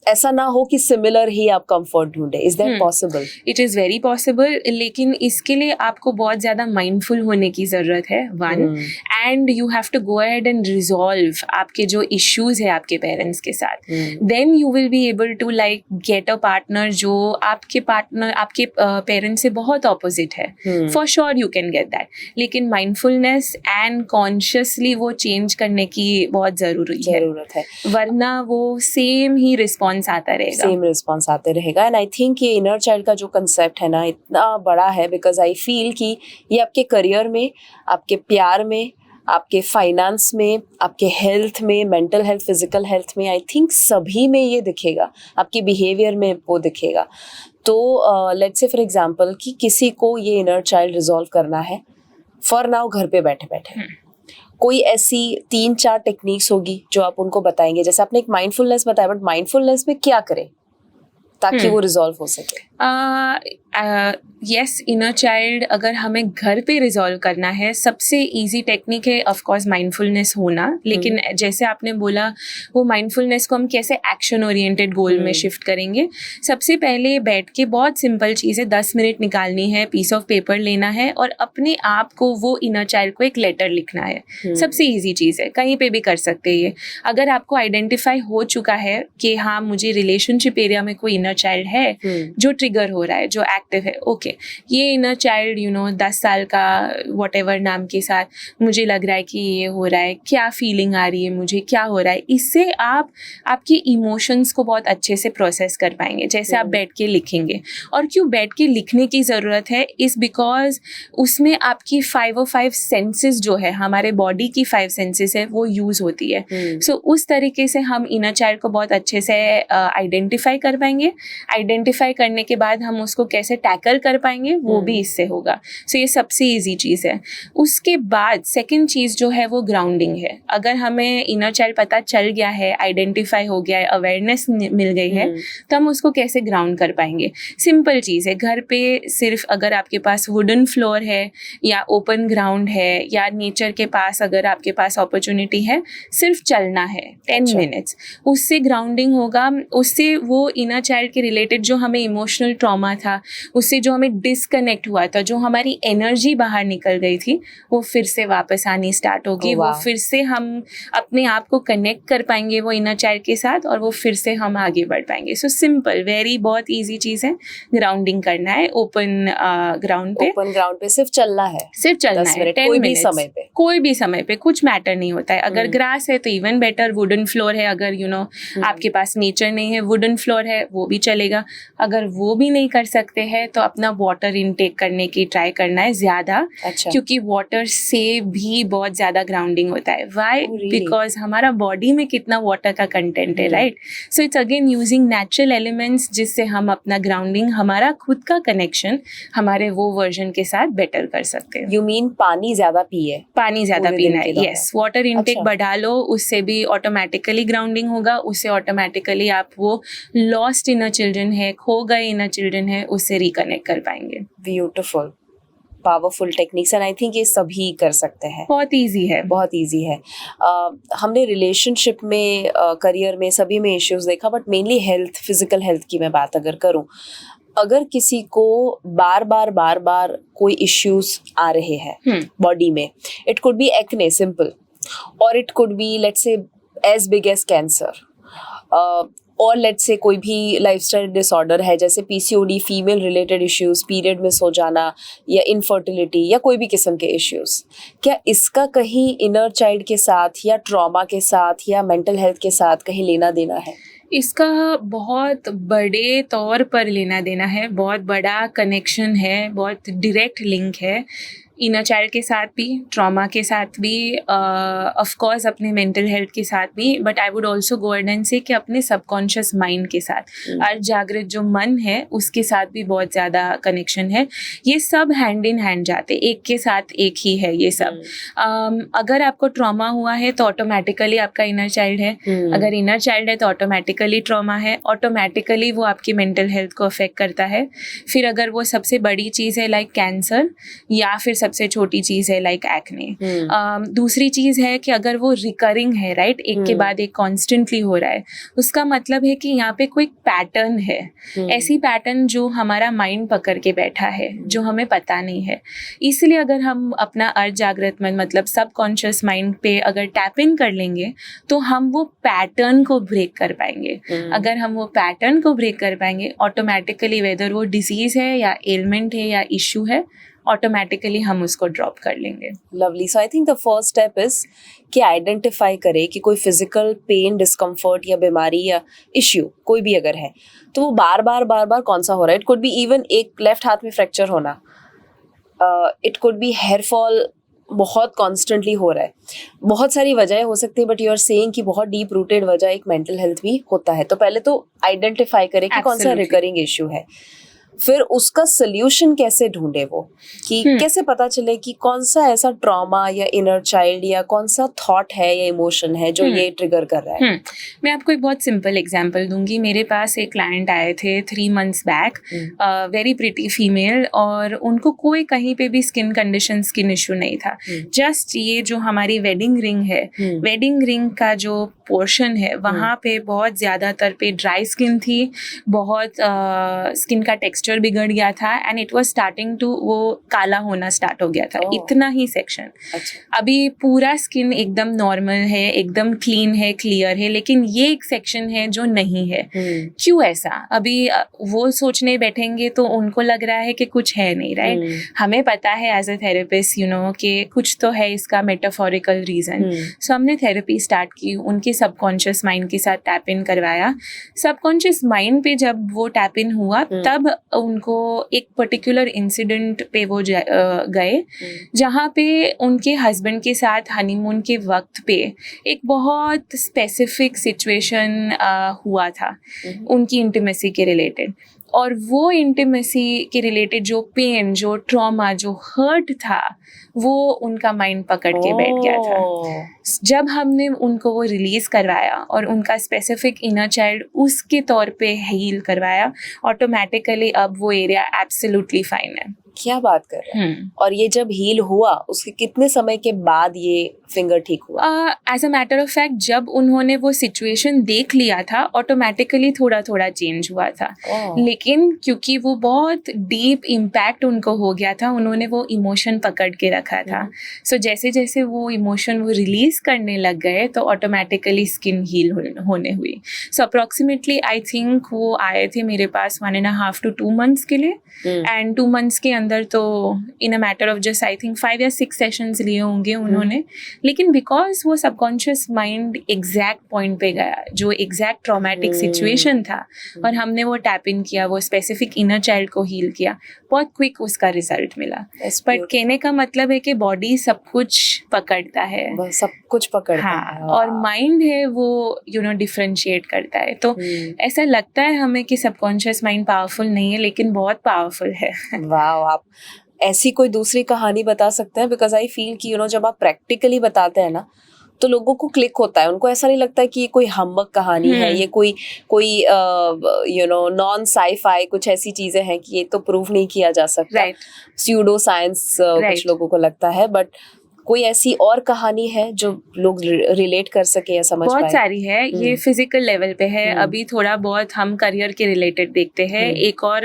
ऐसा ना हो कि सिमिलर ही आप कंफर्ट ढूंढे? Is that possible? It is very possible, लेकिन इसके लिए आपको बहुत ज़्यादा माइंडफुल होने की ज़रूरत है, one. And you have to go ahead and resolve आपके जो इश्यूज है आपके पेरेंट्स के साथ. Then you will be able to like get a partner जो आपके पेरेंट्स से बहुत ऑपोजिट है. For sure you can get that, लेकिन माइंडफुलनेस एंड कॉन्शियसली वो चेंज करने की बहुत ज़रूरत है, वरना वो सेम ही रिस्पॉन्स आता रहेगा, सेम रिस्पॉन्स आते रहेगा. एंड आई थिंक ये इनर चाइल्ड का जो कंसेप्ट है ना इतना बड़ा है, बिकॉज आई फील कि ये आपके करियर में, आपके प्यार में, आपके फाइनेंस में, आपके हेल्थ में, मेंटल हेल्थ, फिजिकल हेल्थ में, आई थिंक सभी में ये दिखेगा, आपके बिहेवियर में वो दिखेगा. तो लेट्स से फॉर एग्जांपल कि किसी को ये इनर चाइल्ड रिजॉल्व करना है फॉर नाउ घर पे बैठे बैठे, कोई ऐसी 3-4 टेक्निक्स होगी जो आप उनको बताएंगे? जैसे आपने एक माइंडफुलनेस बताया, बट माइंडफुलनेस में क्या करें ताकि वो रिजॉल्व हो सके? यस, इनर चाइल्ड अगर हमें घर पे रिजॉल्व करना है, सबसे इजी टेक्निक है ऑफ कोर्स माइंडफुलनेस होना. लेकिन जैसे आपने बोला, वो माइंडफुलनेस को हम कैसे एक्शन ओरिएंटेड गोल में शिफ्ट करेंगे? सबसे पहले बैठ के, बहुत सिंपल चीज़ है, 10 मिनट निकालनी है, पीस ऑफ पेपर लेना है और अपने आप को, वो इनर चाइल्ड को एक लेटर लिखना है. सबसे ईजी चीज़ है, कहीं पे भी कर सकते हैं ये. अगर आपको आइडेंटिफाई हो चुका है कि हाँ मुझे रिलेशनशिप एरिया में कोई इनर चाइल्ड है जो ट्रिगर हो रहा है, जो एक्टिव है, ओके, ये इनर चाइल्ड 10 साल का व्हाटएवर नाम के साथ मुझे लग रहा है कि ये हो रहा है, क्या फीलिंग आ रही है मुझे, क्या हो रहा है. इससे आप आपके इमोशंस को बहुत अच्छे से प्रोसेस कर पाएंगे जैसे आप बैठ के लिखेंगे. और क्यों बैठ के लिखने की ज़रूरत है, इस बिकॉज उसमें आपकी 5 सेंसेस जो है, हमारे बॉडी की 5 सेंसेस है, वो यूज़ होती है. सो उस तरीके से हम इनर चाइल्ड को बहुत अच्छे से आइडेंटिफाई कर पाएंगे. आइडेंटिफाई करने के बाद हम उसको कैसे टैकल कर पाएंगे वो भी इससे होगा. सो ये सबसे इजी चीज़ है. उसके बाद सेकंड चीज़ जो है वो ग्राउंडिंग है. अगर हमें इनर चाइल्ड पता चल गया है, आइडेंटिफाई हो गया है, अवेयरनेस मिल गई है, तो हम उसको कैसे ग्राउंड कर पाएंगे? सिंपल चीज़ है, घर पे सिर्फ अगर आपके पास वुडन फ्लोर है या ओपन ग्राउंड है या नेचर के पास अगर आपके पास अपॉर्चुनिटी है, सिर्फ चलना है 10 मिनट्स, उससे ग्राउंडिंग होगा. उससे वो इनर चाइल्ड के रिलेटेड जो हमें इमोशनल ट्रॉमा था, उससे जो हमें डिस्कनेक्ट हुआ था, जो हमारी एनर्जी बाहर निकल गई थी, वो फिर से वापस आनी स्टार्ट होगी. वो फिर से हम अपने आप को कनेक्ट कर पाएंगे वो इनर चाइल्ड के साथ और वो फिर से हम आगे बढ़ पाएंगे. सो सिंपल, वेरी, बहुत इजी चीज़ है. ग्राउंडिंग करना है ओपन ग्राउंड पे. ओपन ग्राउंड पे सिर्फ चलना है, 10 मिनट, कोई भी समय पे, कोई भी समय पे, कुछ मैटर नहीं होता है. अगर ग्रास है तो इवन बेटर, वुडन फ्लोर है, अगर आपके पास नेचर नहीं है, वुडन फ्लोर है, वो भी चलेगा. अगर वो भी नहीं कर सकते हैं तो अपना वाटर इनटेक करने की ट्राई करना है ज़्यादा. अच्छा. क्योंकि वाटर से भी बहुत ज़्यादा ग्राउंडिंग होता है. वाई? बिकॉज हमारा बॉडी में कितना वाटर का कंटेंट है, right? So it's again using natural elements जिससे हम अपना ग्राउंडिंग, हमारा खुद का कनेक्शन हमारे वो वर्जन के साथ बेटर कर सकते हैं. यू मीन पानी ज़्यादा पिए? पानी ज़्यादा पीना है, यस. वाटर इनटेक अच्छा. बढ़ा लो, उससे भी ऑटोमेटिकली ग्राउंडिंग होगा. उससे ऑटोमेटिकली आप वो लॉस्ट इनर चिल्ड्रन है, खो गए इनर चिल्ड्रन है, उससे रिकनेक्ट कर पाएंगे. Beautiful, powerful techniques. And I think ये सभी कर सकते हैं. बहुत इजी है, बहुत इजी है. हमने रिलेशनशिप में, करियर में, सभी में इश्यूज देखा, but mainly health, physical health की मैं बात अगर करूं, अगर किसी को बार बार कोई इश्यूज आ रहे हैं बॉडी में, it could be acne, simple, और it could be let's say as big as cancer, और लेट्स से कोई भी लाइफस्टाइल डिसऑर्डर है जैसे PCOD, female related issues, period miss हो जाना या इनफर्टिलिटी या कोई भी किस्म के इश्यूज, क्या इसका कहीं इनर चाइल्ड के साथ या ट्रॉमा के साथ या मेंटल हेल्थ के साथ कहीं लेना देना है? इसका बहुत बड़े तौर पर लेना देना है, बहुत बड़ा कनेक्शन है, बहुत डायरेक्ट लिंक है इनर चाइल्ड के साथ भी, ट्रॉमा के साथ भी, ऑफ कोर्स अपने मेंटल हेल्थ के साथ भी. But I would also go and से कि अपने सबकॉन्शियस माइंड के साथ, अर्ध जागृत जो मन है उसके साथ भी बहुत ज़्यादा कनेक्शन है. ये सब हैंड इन हैंड जाते, एक के साथ एक ही है ये सब. अगर आपको ट्रॉमा हुआ है तो ऑटोमेटिकली आपका इनर चाइल्ड है. अगर इनर चाइल्ड है तो ऑटोमेटिकली ट्रॉमा है. ऑटोमेटिकली वो आपकी मेंटल हेल्थ को अफेक्ट करता है. फिर अगर वो सबसे बड़ी चीज़ है लाइक कैंसर, या फिर सबसे छोटी चीज़ है लाइक एक्ने. दूसरी चीज़ है कि अगर वो रिकरिंग है, राइट, एक के बाद एक कॉन्स्टेंटली हो रहा है, उसका मतलब है कि यहाँ पे कोई पैटर्न है, ऐसी पैटर्न जो हमारा माइंड पकड़ के बैठा है, जो हमें पता नहीं है. इसलिए अगर हम अपना अर्ध जागृत मन, मतलब सबकॉन्शियस माइंड पे अगर टैप इन कर लेंगे तो हम वो पैटर्न को ब्रेक कर पाएंगे. अगर हम वो पैटर्न को ब्रेक कर पाएंगे, ऑटोमेटिकली वेदर वो डिजीज़ है या एलिमेंट है या इशू है, ऑटोमेटिकली हम उसको ड्रॉप कर लेंगे। Lovely. So I think the first step is कि आइडेंटिफाई करे कि कोई फिजिकल पेन, डिस्कम्फर्ट या बीमारी या इश्यू कोई भी अगर है तो वो बार बार कौन सा हो रहा है। इट कुड बी इवन एक लेफ्ट हाथ में फ्रैक्चर होना, it could be here fall बहुत कॉन्स्टेंटली हो रहा है, बहुत सारी वजह हो सकती है, बट यू आर सेइंग कि बहुत डीप रूटेड वजह एक मेंटल हेल्थ भी होता है। तो पहले तो आइडेंटिफाई करें कि कौन सा Absolutely. रिकरिंग इश्यू है, फिर उसका सोल्यूशन कैसे ढूंढे वो, कि कैसे पता चले कि कौन सा ऐसा ट्रॉमा या इनर चाइल्ड या कौन सा थॉट है या इमोशन है जो ये ट्रिगर कर रहा है। मैं आपको एक बहुत सिंपल एग्जांपल दूंगी। मेरे पास एक क्लाइंट आए थे 3 months back, very pretty female, और उनको कोई कहीं पे भी स्किन कंडीशन, स्किन इशू नहीं था। जस्ट ये जो हमारी वेडिंग रिंग है, वेडिंग रिंग का जो पोर्शन है वहाँ पे बहुत ज़्यादातर पे ड्राई स्किन थी, बहुत स्किन का टेक्सचर बिगड़ गया था, and it was starting to, वो काला होना स्टार्ट हो गया था। इतना ही सेक्शन। अभी पूरा स्किन एकदम नॉर्मल है, एकदम क्लीन है, क्लियर है, लेकिन ये एक सेक्शन है जो नहीं है। क्यों ऐसा? अभी वो सोचने बैठेंगे तो उनको लग रहा है कि कुछ है नहीं, राइट? हमें पता है एज अ थेरेपिस्ट कि कुछ तो है इसका मेटाफोरिकल रीजन। सो हमने थेरेपी स्टार्ट की, उनके सबकॉन्शियस माइंड के साथ टैप इन करवाया। सबकॉन्शियस माइंड पे जब वो टैप इन हुआ तब उनको एक पर्टिकुलर इंसिडेंट पे वो गए, जहाँ पे उनके हस्बैंड के साथ हनीमून के वक्त पे एक बहुत स्पेसिफिक सिचुएशन हुआ था उनकी इंटीमेसी के रिलेटेड, और वो इंटीमेसी के रिलेटेड जो पेन, जो ट्रॉमा, जो हर्ट था, वो उनका माइंड पकड़ के बैठ गया था। जब हमने उनको वो रिलीज करवाया और उनका स्पेसिफिक इनर चाइल्ड उसके तौर पे हील करवाया, ऑटोमेटिकली अब वो एरिया एब्सोल्युटली फाइन है। क्या बात कर रहे हैं? और ये जब हील हुआ उसके कितने समय के बाद ये फिंगर ठीक हुआ? As a matter of fact जब उन्होंने वो सिचुएशन देख लिया था, ऑटोमेटिकली थोड़ा थोड़ा चेंज हुआ था। लेकिन क्योंकि वो बहुत डीप इम्पैक्ट उनको हो गया था, उन्होंने वो इमोशन पकड़ के रखा था। सो जैसे जैसे वो इमोशन वो रिलीज करने लग गए तो ऑटोमेटिकली स्किन हील होने हुई। सो अप्रॉक्सीमेटली आई थिंक वो आए थे मेरे पास 1.5 to 2 months के लिए, एंड 2 months के अंदर तो in a matter of just I think 5 या 6 सेशंस लिए होंगे उन्होंने। लेकिन बिकॉज वो सबकॉन्शियस माइंड एग्जैक्ट पॉइंट पे गया, जो एग्जैक्ट ट्रॉमेटिक सिचुएशन था, और हमने वो टैप इन किया, वो स्पेसिफिक इनर चाइल्ड को हील किया, बहुत क्विक उसका रिजल्ट मिला। बट कहने का मतलब है कि बॉडी सब कुछ पकड़ता है, सब कुछ पकड़ता है, और माइंड है वो डिफरेंशिएट करता है। तो ऐसा लगता है हमें कि सबकॉन्शियस माइंड पावरफुल नहीं है, लेकिन बहुत पावरफुल है। वाओ, आप ऐसी कोई दूसरी कहानी बता सकते हैं? बिकॉज आई फील कि जब आप प्रैक्टिकली बताते हैं ना तो लोगों को क्लिक होता है, उनको ऐसा नहीं लगता है कि ये कोई हम्बक कहानी है, ये कोई नॉन साई-फाई कुछ ऐसी चीजें हैं कि ये तो प्रूव नहीं किया जा सकता, स्यूडो साइंस कुछ लोगों को लगता है। बट कोई ऐसी और कहानी है जो लोग रिलेट कर सके या समझ पाए? बहुत सारी है। ये फिजिकल लेवल पे है। अभी थोड़ा बहुत हम करियर के रिलेटेड देखते हैं। एक और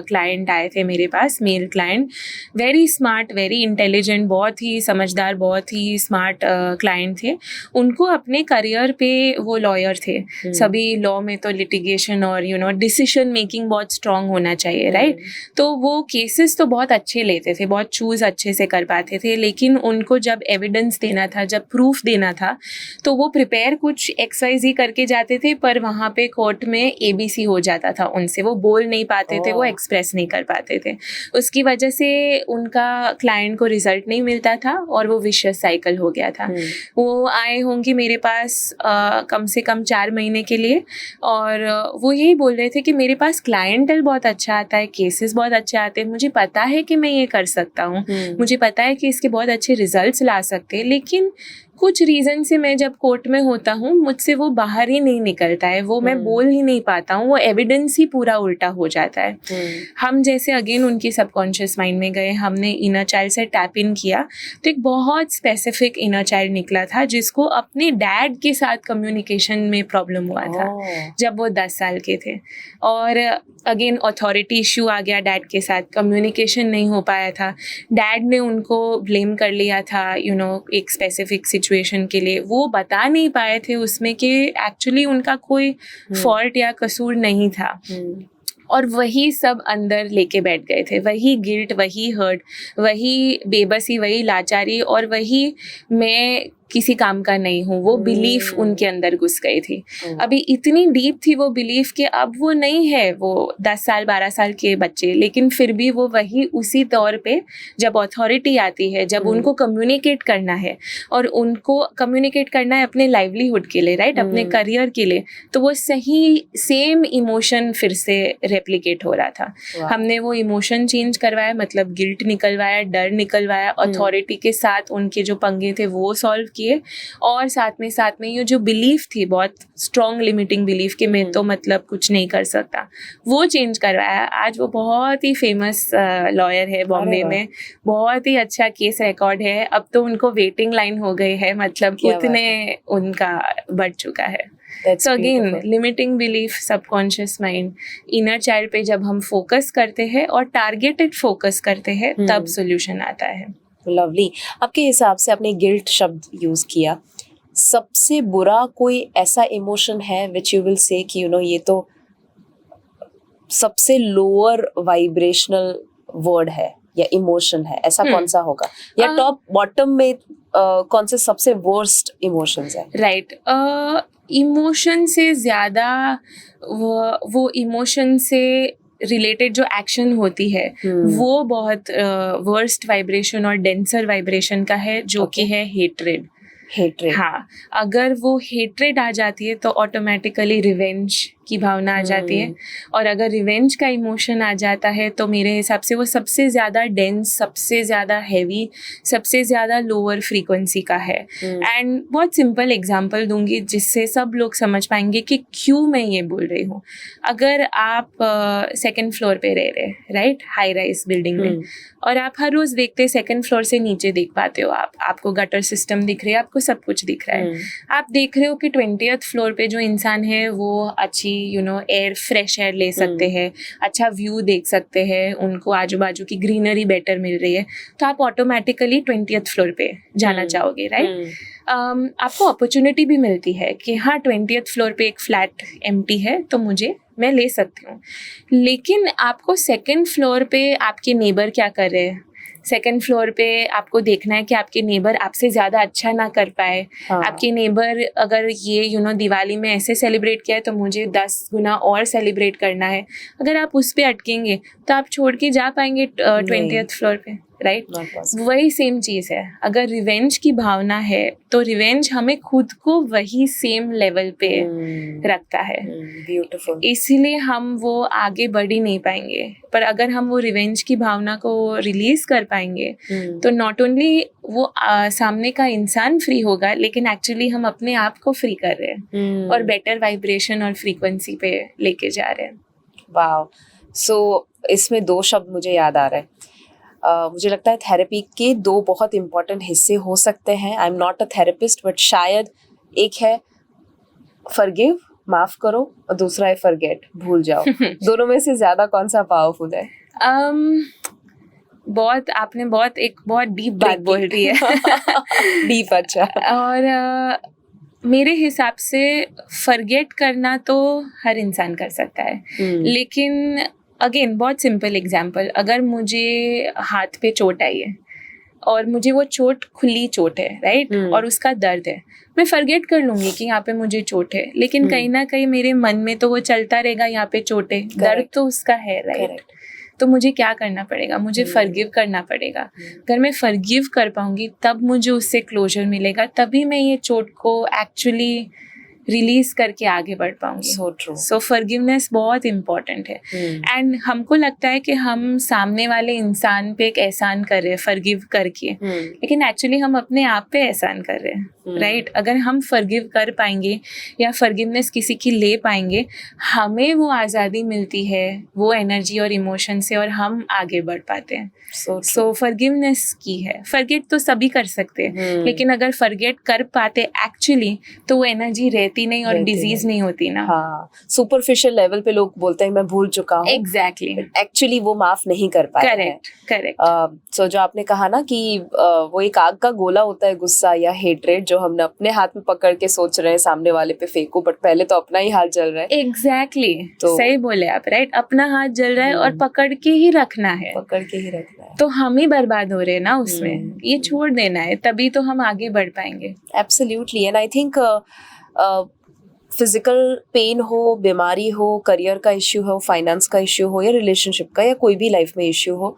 क्लाइंट आए थे मेरे पास, male client, very smart, very intelligent, बहुत ही समझदार, बहुत ही स्मार्ट क्लाइंट थे। उनको अपने करियर पे, वो लॉयर थे, सभी लॉ में तो लिटिगेशन और डिसीजन मेकिंग बहुत स्ट्रांग होना चाहिए, राइट? तो वो केसेस तो बहुत अच्छे लेते थे, बहुत चूज अच्छे से कर पाते थे, लेकिन उनको जब एविडेंस देना था, जब प्रूफ देना था, तो वो प्रिपेयर कुछ XYZ करके जाते थे, पर वहाँ पे कोर्ट में ABC हो जाता था उनसे, वो बोल नहीं पाते थे, वो एक्सप्रेस नहीं कर पाते थे। उसकी वजह से उनका क्लाइंट को रिजल्ट नहीं मिलता था और वो विशियस साइकिल हो गया था। वो आए होंगे मेरे पास कम से कम 4 महीने के लिए, और वो यही बोल रहे थे कि मेरे पास क्लाइंटल बहुत अच्छा आता है, केसेस बहुत अच्छे आते हैं, मुझे पता है कि मैं ये कर सकता हूँ, मुझे पता है कि इसके बहुत अच्छे रिजल्ट ला सकते हैं, लेकिन कुछ रीजन से मैं जब कोर्ट में होता हूँ मुझसे वो बाहर ही नहीं निकलता है, वो मैं बोल ही नहीं पाता हूँ, वो एविडेंस ही पूरा उल्टा हो जाता है। हम जैसे अगेन उनकी सबकॉन्शियस माइंड में गए, हमने इनर चाइल्ड से टैप इन किया, तो एक बहुत स्पेसिफिक इनर चाइल्ड निकला था जिसको अपने डैड के साथ कम्युनिकेशन में प्रॉब्लम हुआ था जब वो 10 साल के थे, और अगेन अथॉरिटी इश्यू आ गया डैड के साथ, कम्युनिकेशन नहीं हो पाया था, डैड ने उनको ब्लेम कर लिया था एक स्पेसिफिक सिचुएशन के लिए, वो बता नहीं पाए थे उसमें कि एक्चुअली उनका कोई फॉल्ट या कसूर नहीं था। और वही सब अंदर लेके बैठ गए थे, वही गिल्ट, वही हर्ट, वही बेबसी, वही लाचारी, और वही मैं किसी काम का नहीं हूँ, वो बिलीफ उनके अंदर घुस गई थी। अभी इतनी डीप थी वो बिलीफ कि अब वो नहीं है वो 10 साल 12 साल के बच्चे, लेकिन फिर भी वो वही उसी तौर पे जब अथॉरिटी आती है, जब उनको कम्युनिकेट करना है, और उनको कम्युनिकेट करना है अपने लाइवलीहुड के लिए, राइट, अपने करियर के लिए, तो वो सही सेम इमोशन फिर से रेप्लिकेट हो रहा था। हमने वो इमोशन चेंज करवाया, मतलब गिल्ट निकलवाया, डर निकलवाया, अथॉरिटी के साथ उनके जो पंगे थे वो सॉल्व किए, और साथ में ये जो बिलीफ थी, बहुत स्ट्रॉन्ग लिमिटिंग बिलीफ कि मैं तो मतलब कुछ नहीं कर सकता, वो चेंज करवाया। आज वो बहुत ही फेमस लॉयर है बॉम्बे में, बहुत ही अच्छा केस रिकॉर्ड है। अब तो उनको वेटिंग लाइन हो गई है, मतलब उतने उनका बढ़ चुका है। So again, limiting belief, subconscious mind, inner child पे जब हम फोकस करते हैं और टारगेटेड फोकस करते हैं, तब सोल्यूशन आता है। लवली। आपके हिसाब से आपने गिल्ट शब्द यूज किया, सबसे बुरा कोई ऐसा इमोशन है विच यू विल से कि ये तो सबसे लोअर वाइब्रेशनल वर्ड है या इमोशन है, ऐसा कौन सा होगा? या टॉप बॉटम में कौन से सबसे वर्स्ट इमोशंस है? राइट, इमोशन से ज्यादा वो इमोशन से रिलेटेड जो एक्शन होती है वो बहुत वर्स्ट वाइब्रेशन और डेंसर वाइब्रेशन का है, जो कि है हेट्रेड। हाँ, अगर वो हेट्रेड आ जाती है तो ऑटोमेटिकली रिवेंज की भावना आ जाती है, और अगर रिवेंज का इमोशन आ जाता है तो मेरे हिसाब से वो सबसे ज़्यादा डेंस, सबसे ज़्यादा हैवी, सबसे ज़्यादा लोअर फ्रीक्वेंसी का है। एंड बहुत सिंपल एग्जांपल दूंगी जिससे सब लोग समझ पाएंगे कि क्यों मैं ये बोल रही हूँ। अगर आप सेकंड फ्लोर पे रह रहे, राइट, हाई राइज बिल्डिंग में, और आप हर रोज़ देखते सेकंड फ्लोर से नीचे देख पाते हो, आपको गटर सिस्टम दिख रही है, आपको सब कुछ दिख रहा है। आप देख रहे हो कि 20th फ्लोर पे जो इंसान है वो अच्छी एयर, फ्रेश एयर ले सकते हैं, अच्छा व्यू देख सकते हैं, उनको आजू बाजू की ग्रीनरी बेटर मिल रही है, तो आप ऑटोमेटिकली 20th फ्लोर पे जाना चाहोगे, राइट। आपको अपॉर्चुनिटी भी मिलती है कि हाँ 20th फ्लोर पे एक फ्लैट एम्प्टी है तो मैं ले सकती हूँ, लेकिन आपको सेकंड फ्लोर पे आपके नेबर क्या कर रहे हैं, सेकंड फ्लोर पे आपको देखना है कि आपके नेबर आपसे ज़्यादा अच्छा ना कर पाए। आपके नेबर अगर ये दिवाली में ऐसे सेलिब्रेट किया है तो मुझे 10 गुना और सेलिब्रेट करना है। अगर आप उस पे अटकेंगे तो आप छोड़ के जा पाएंगे 20th फ्लोर पे, राइट। वही सेम चीज़ है, अगर रिवेंज की भावना है तो रिवेंज हमें खुद को वही सेम लेवल पे रखता है। ब्यूटीफुल। इसीलिए हम वो आगे बढ़ ही नहीं पाएंगे। पर अगर हम वो रिवेंज की भावना को रिलीज कर पाएंगे तो नॉट ओनली वो सामने का इंसान फ्री होगा, लेकिन एक्चुअली हम अपने आप को फ्री कर रहे हैं और बेटर वाइब्रेशन और फ्रीक्वेंसी पे लेके जा रहे हैं। वाओ। सो इसमें 2 शब्द मुझे याद आ रहे हैं। मुझे लगता है थेरेपी के 2 बहुत इंपॉर्टेंट हिस्से हो सकते हैं। I am not a therapist, but शायद एक है फॉरगिव, माफ करो, और दूसरा है फॉरगेट, भूल जाओ। दोनों में से ज्यादा कौन सा पावरफुल है? आपने एक बहुत डीप बात बोल दी है। डीप, अच्छा। और मेरे हिसाब से फॉरगेट करना तो हर इंसान कर सकता है, लेकिन अगेन बहुत सिंपल एग्जाम्पल, अगर मुझे हाथ पे चोट आई है और मुझे वो चोट खुली चोट है, राइट, और उसका दर्द है, मैं फॉरगेट कर लूंगी कि यहाँ पे मुझे चोट है, लेकिन कहीं ना कहीं मेरे मन में तो वो चलता रहेगा, यहाँ पे चोट है, दर्द तो उसका है, राइट। तो मुझे क्या करना पड़ेगा? मुझे फॉरगिव करना पड़ेगा। अगर मैं फॉरगिव कर पाऊंगी तब मुझे उससे क्लोजर मिलेगा, तभी मैं ये चोट को एक्चुअली रिलीज करके आगे बढ़ पाऊंगी। सो फॉरगिवनेस बहुत इम्पोर्टेंट है। एंड हमको लगता है कि हम सामने वाले इंसान पे एक एहसान कर रहे हैं फॉरगिव करके, लेकिन एक्चुअली हम अपने आप पे एहसान कर रहे हैं, राइट। अगर हम फॉरगिव कर पाएंगे या फॉरगिवनेस किसी की ले पाएंगे, हमें वो आज़ादी मिलती है वो एनर्जी और इमोशन से, और हम आगे बढ़ पाते हैं। सो फॉरगिवनेस की है। फॉरगेट तो सभी कर सकते हैं, लेकिन अगर फॉरगेट कर पाते एक्चुअली तो वो एनर्जी रहती रहती नहीं और डिजीज नहीं होती ना। हाँ, सुपरफिशियल लेवल पे लोग बोलते हैं मैं भूल चुका हूँ, एग्जैक्टली, एक्चुअली वो माफ नहीं कर पाए। Correct correct. सो जो आपने कहा ना कि वो एक आग का गोला होता है गुस्सा या हेट्रेड, जो हमने अपने हाथ में पकड़ के सोच रहे हैं सामने वाले पे फेंको, बट पहले तो अपना ही हाथ जल रहा है। एग्जैक्टली, सही बोले आप, राइट। अपना हाथ जल रहा है और पकड़ के ही रखना है, पकड़ के ही रखना है। तो हम ही बर्बाद हो रहे हैं ना उसमें, ये छोड़ देना है, तभी तो हम आगे बढ़ पाएंगे। Absolutely, and I think physical pain हो, बीमारी हो, करियर का इश्यू हो, फाइनेंस का इश्यू हो, या रिलेशनशिप का, या कोई भी लाइफ में इश्यू हो,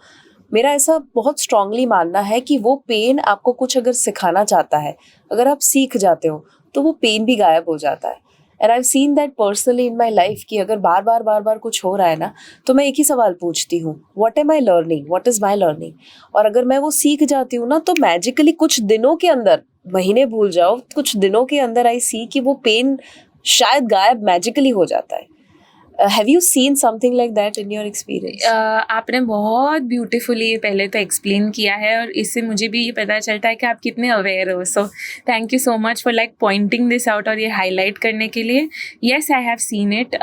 मेरा ऐसा बहुत स्ट्रांगली मानना है कि वो पेन आपको कुछ अगर सिखाना चाहता है, अगर आप सीख जाते हो तो वो पेन भी गायब हो जाता है। And I have seen that personally in my life कि अगर बार बार कुछ हो रहा है ना, तो मैं एक ही सवाल पूछती हूँ, what am I learning, what is my learning. और अगर मैं वो सीख जाती हूँ ना, तो मैजिकली कुछ दिनों के अंदर, महीने भूल जाओ, कुछ दिनों के अंदर आई सी कि वो पेन शायद गायब मैजिकली हो जाता है। Have you seen something like that in your experience? आपने बहुत ब्यूटीफुली पहले तो एक्सप्लेन किया है, और इससे मुझे भी ये पता चलता है कि आप कितने अवेयर हो। So thank you so much for like pointing this out और ये हाईलाइट करने के लिए। Yes, I have seen it.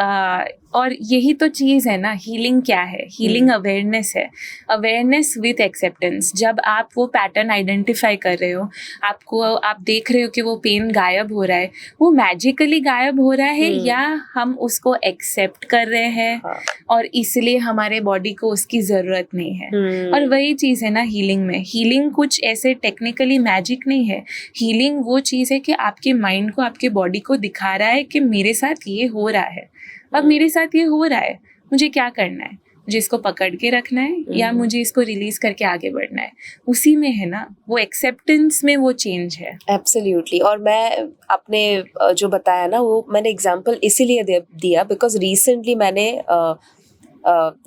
और यही तो चीज़ है ना, हीलिंग क्या है? हीलिंग अवेयरनेस है, अवेयरनेस विथ एक्सेप्टेंस। जब आप वो पैटर्न आइडेंटिफाई कर रहे हो, आप देख रहे हो कि वो पेन गायब हो रहा है, वो मैजिकली गायब हो रहा है या हम उसको एक्सेप्ट कर रहे हैं और इसलिए हमारे बॉडी को उसकी ज़रूरत नहीं है। और वही चीज़ है ना हीलिंग में। हीलिंग कुछ ऐसे टेक्निकली मैजिक नहीं है। हीलिंग वो चीज़ है कि आपके माइंड को, आपके बॉडी को दिखा रहा है कि मेरे साथ ये हो रहा है, अब मेरे साथ ये हो रहा है, मुझे क्या करना है? मुझे इसको पकड़ के रखना है या मुझे इसको रिलीज करके आगे बढ़ना है? उसी में है ना वो एक्सेप्टेंस में वो चेंज है। एब्सोल्युटली। और मैं अपने जो बताया ना, वो मैंने एग्जांपल इसीलिए दिया बिकॉज रिसेंटली मैंने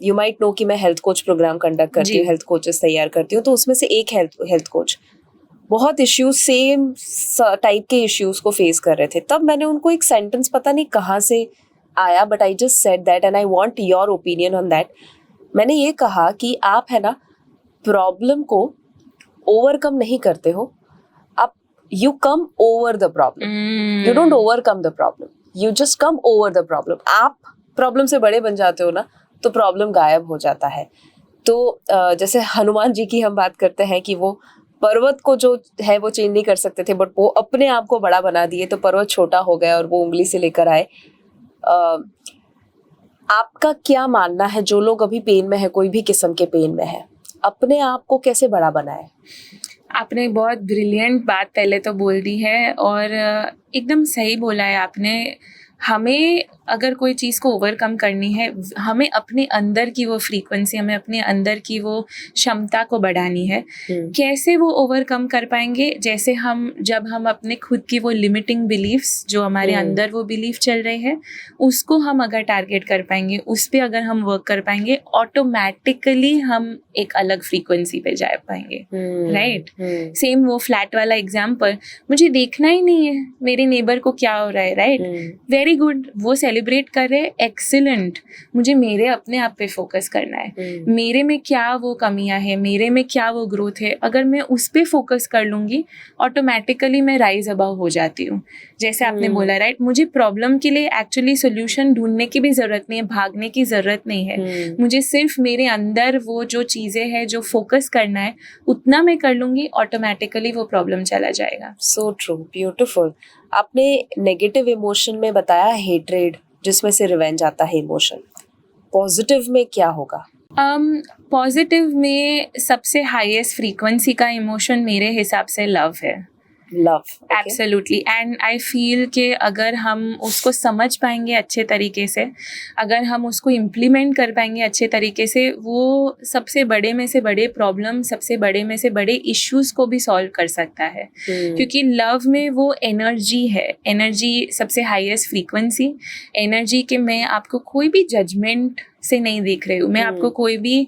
यू माइट नो कि मैं हेल्थ कोच प्रोग्राम कंडक्ट करती हूँ, हेल्थ कोचेस तैयार करती हूँ। तो उसमें से एक हेल्थ कोच बहुत इश्यूज, सेम टाइप के इश्यूज को फेस कर रहे थे। तब मैंने उनको एक सेंटेंस पता नहीं कहाँ से आया, but I just said that and I want your opinion on that. मैंने ये कहा कि आप है ना प्रॉब्लम को ओवरकम नहीं करते हो, आप you come over the problem, you don't overcome the problem, you just come over the problem. आप प्रॉब्लम से बड़े बन जाते हो ना, तो प्रॉब्लम गायब हो जाता है। तो जैसे हनुमान जी की हम बात करते हैं कि वो पर्वत को जो है वो चेंज नहीं कर सकते थे, बट वो अपने आप को बड़ा बना दिए, तो पर्वत छोटा हो गया और वो उंगली से लेकर आए। आपका क्या मानना है, जो लोग अभी पेन में है, कोई भी किस्म के पेन में है, अपने आप को कैसे बड़ा बनाए? आपने बहुत ब्रिलियंट बात पहले तो बोल दी है और एकदम सही बोला है आपने। हमें अगर कोई चीज़ को ओवरकम करनी है, हमें अपने अंदर की वो फ्रीक्वेंसी, हमें अपने अंदर की वो क्षमता को बढ़ानी है। कैसे वो ओवरकम कर पाएंगे? जैसे जब हम अपने खुद की वो लिमिटिंग बिलीफ्स, जो हमारे अंदर वो बिलीफ चल रहे हैं, उसको हम अगर टारगेट कर पाएंगे, उस पर अगर हम वर्क कर पाएंगे, ऑटोमेटिकली हम एक अलग फ्रीक्वेंसी पे जा पाएंगे। राइट? सेम वो फ्लैट वाला एग्जाम्पल, मुझे देखना ही नहीं है मेरे नेबर को क्या हो रहा है। राइट? वेरी गुड, वो सेलिब्रेट कर रहे, एक्सीलेंट। मुझे मेरे अपने आप पे फोकस करना है, मेरे में क्या वो कमियां है, मेरे में क्या वो ग्रोथ है। अगर मैं उस पे फोकस कर लूंगी, ऑटोमेटिकली मैं राइज अबव हो जाती हूँ। जैसे आपने बोला, राइट, मुझे प्रॉब्लम के लिए एक्चुअली सोल्यूशन ढूंढने की भी जरूरत नहीं है, भागने की जरूरत नहीं है। मुझे सिर्फ मेरे अंदर वो जो चीजें हैं, जो फोकस करना है, उतना मैं कर लूंगी, ऑटोमेटिकली वो प्रॉब्लम चला जाएगा। So true, beautiful. आपने नेगेटिव इमोशन में बताया हेट्रेड, जिसमें से रिवेंज आता है इमोशन। पॉजिटिव में क्या होगा? पॉजिटिव में सबसे हाईएस्ट फ्रीक्वेंसी का इमोशन मेरे हिसाब से लव है। Love, absolutely. And I feel कि अगर हम उसको समझ पाएंगे अच्छे तरीके से, अगर हम उसको इम्प्लीमेंट कर पाएंगे अच्छे तरीके से, वो सबसे बड़े में से बड़े प्रॉब्लम, सबसे बड़े में से बड़े इश्यूज को भी सॉल्व कर सकता है। क्योंकि लव में वो एनर्जी है, एनर्जी सबसे हाईएस्ट फ्रीक्वेंसी, एनर्जी के मैं आपको कोई भी जजमेंट से नहीं देख रही हूँ, मैं आपको कोई भी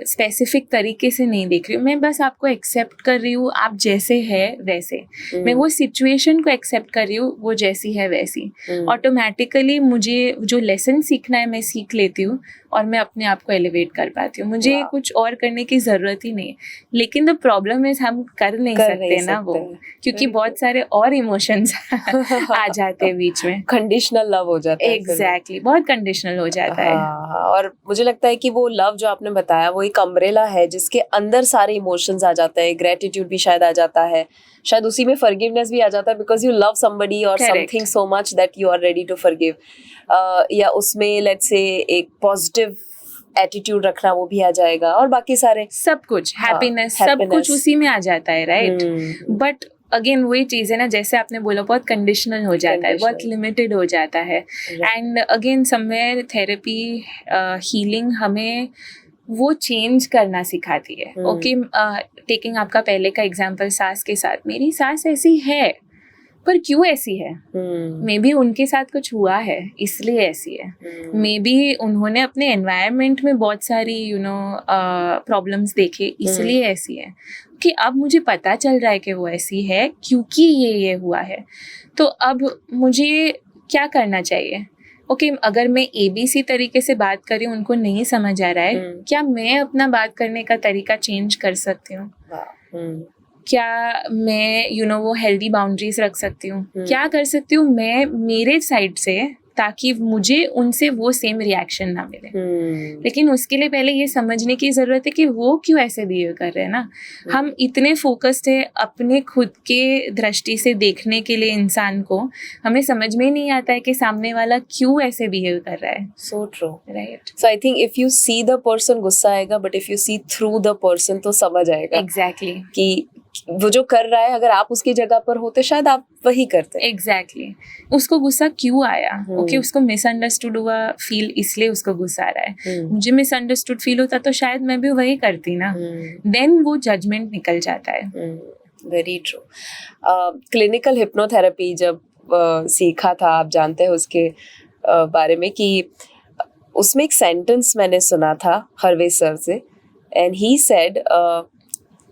स्पेसिफिक तरीके से नहीं देख रही हूँ, मैं बस आपको एक्सेप्ट कर रही हूँ आप जैसे है वैसे, मैं वो सिचुएशन को एक्सेप्ट कर रही हूँ वो जैसी है वैसी। ऑटोमेटिकली मुझे जो लेसन सीखना है मैं सीख लेती हूँ और मैं अपने आप को एलिवेट कर पाती हूँ, मुझे कुछ और करने की ज़रूरत ही नहीं है। लेकिन द प्रॉब्लम इज हम कर नहीं सकते ना वो, क्योंकि बहुत सारे और इमोशंस आ जाते हैं बीच में, कंडीशनल लव हो जाता है। एग्जैक्टली, बहुत कंडीशनल हो जाता है। और मुझे लगता है कि वो लव जो आपने बताया वो एक अम्ब्रेला है जिसके अंदर सारे इमोशंस आ जाते हैं, ग्रेटिट्यूड भी शायद आ जाता है, शायद उसी में फॉरगिवनेस भी आ जाता है, बिकॉज यू लव समबडी और something so much that you are ready to forgive, या उसमें लेट्स से एक पॉजिटिव एटीट्यूड रखना वो भी आ जाएगा, और बाकी सारे सब कुछ हैप्पीनेस सब कुछ उसी में आ जाता है, राइट। बट अगेन वही चीज़ है ना, जैसे आपने बोला बहुत कंडीशनल हो जाता है, बहुत लिमिटेड हो जाता है। And again somewhere therapy healing हमें वो चेंज करना सिखाती है। ओके, टेकिंग आपका पहले का एग्जांपल सास के साथ, मेरी सास ऐसी है पर क्यों ऐसी है? मे बी उनके साथ कुछ हुआ है इसलिए ऐसी है, मे बी उन्होंने अपने एनवायरनमेंट में बहुत सारी प्रॉब्लम्स देखे इसलिए ऐसी है, कि अब मुझे पता चल रहा है कि वो ऐसी है क्योंकि ये हुआ है। तो अब मुझे क्या करना चाहिए? ओके, अगर मैं ABC तरीके से बात कर रही हूँ, उनको नहीं समझ आ रहा है, क्या मैं अपना बात करने का तरीका चेंज कर सकती हूँ? क्या मैं वो हेल्दी बाउंड्रीज रख सकती हूँ? क्या कर सकती हूँ मैं मेरे साइड से, ताकि मुझे उनसे वो सेम रिएक्शन ना मिले। लेकिन उसके लिए पहले ये समझने की ज़रूरत है कि वो क्यों ऐसे बिहेव कर रहे हैं ना। हम इतने फोकस्ड है अपने खुद के दृष्टि से देखने के लिए इंसान को, हमें समझ में ही नहीं आता है कि सामने वाला क्यों ऐसे बिहेव कर रहा है। So true, right. So I think if you see the person गुस्सा आएगा, but if you see through the person तो समझ आएगा एग्जैक्टली कि वो जो कर रहा है, अगर आप उसकी जगह पर होते शायद आप वही करते। एग्जैक्टली, उसको गुस्सा क्यों आया? ओके, उसको मिसअंडरस्टूड हुआ फील, इसलिए उसको गुस्सा आ रहा है। मुझे मिसअंडरस्टूड फील होता तो शायद मैं भी वही करती ना। देन वो जजमेंट निकल जाता है। Very true. क्लिनिकल हिप्नोथेरेपी जब सीखा था, आप जानते हैं उसके बारे में, कि उसमें एक सेंटेंस मैंने सुना था हरवे सर से, एंड ही सेड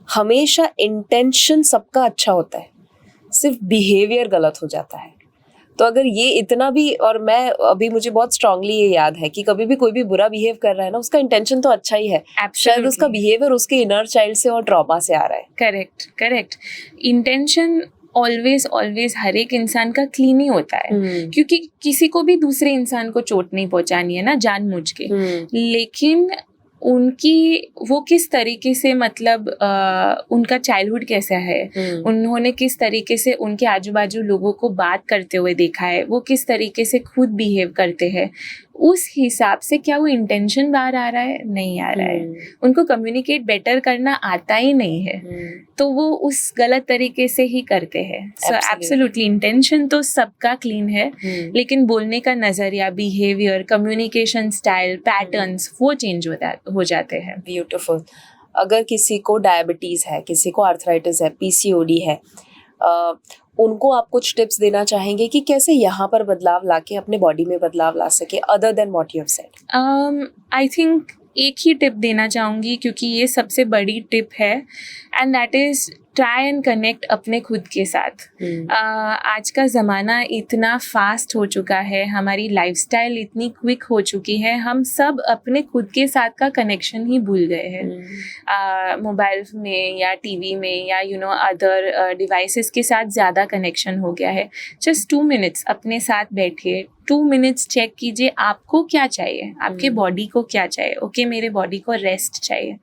हमेशा इंटेंशन सबका अच्छा होता है, सिर्फ बिहेवियर गलत हो जाता है। तो अगर ये इतना भी, और मैं अभी मुझे बहुत स्ट्रांगली ये याद है कि कभी भी कोई भी बुरा बिहेव कर रहा है ना, उसका इंटेंशन तो अच्छा ही है, शायद उसका बिहेवियर उसके इनर चाइल्ड से और ट्रॉमा से आ रहा है। करेक्ट। इंटेंशन ऑलवेज हर एक इंसान का क्लीन ही होता है, क्योंकि किसी को भी दूसरे इंसान को चोट नहीं पहुंचानी है ना जानबूझ के। लेकिन उनकी वो किस तरीके से, मतलब उनका चाइल्डहुड कैसा है, उन्होंने किस तरीके से उनके आजू बाजू लोगों को बात करते हुए देखा है, वो किस तरीके से खुद बिहेव करते हैं, उस हिसाब से क्या वो इंटेंशन बाहर आ रहा है? नहीं आ रहा है। उनको कम्युनिकेट बेटर करना आता ही नहीं है, तो वो उस गलत तरीके से ही करते हैं। सो एब्सोल्युटली इंटेंशन तो सबका क्लीन है, लेकिन बोलने का नजरिया, बिहेवियर, कम्युनिकेशन स्टाइल, पैटर्न्स वो चेंज हो जाते हैं। ब्यूटीफुल। अगर किसी को डायबिटीज है, किसी को आर्थराइटिस है, PCOD है, उनको आप कुछ टिप्स देना चाहेंगे कि कैसे यहाँ पर बदलाव लाके अपने बॉडी में बदलाव ला सके, other than what you have said? I think एक ही टिप देना चाहूँगी, क्योंकि ये सबसे बड़ी टिप है, and that is try and connect अपने खुद के साथ। आज का ज़माना इतना फास्ट हो चुका है, हमारी लाइफस्टाइल इतनी क्विक हो चुकी है, हम सब अपने खुद के साथ का कनेक्शन ही भूल गए हैं। मोबाइल में या TV में या अदर डिवाइसेस के साथ ज़्यादा कनेक्शन हो गया है। जस्ट 2 मिनट्स अपने साथ बैठिए, 2 मिनट्स चेक कीजिए आपको क्या चाहिए, आपके बॉडी को क्या चाहिए। ओके, मेरे बॉडी को रेस्ट चाहिए।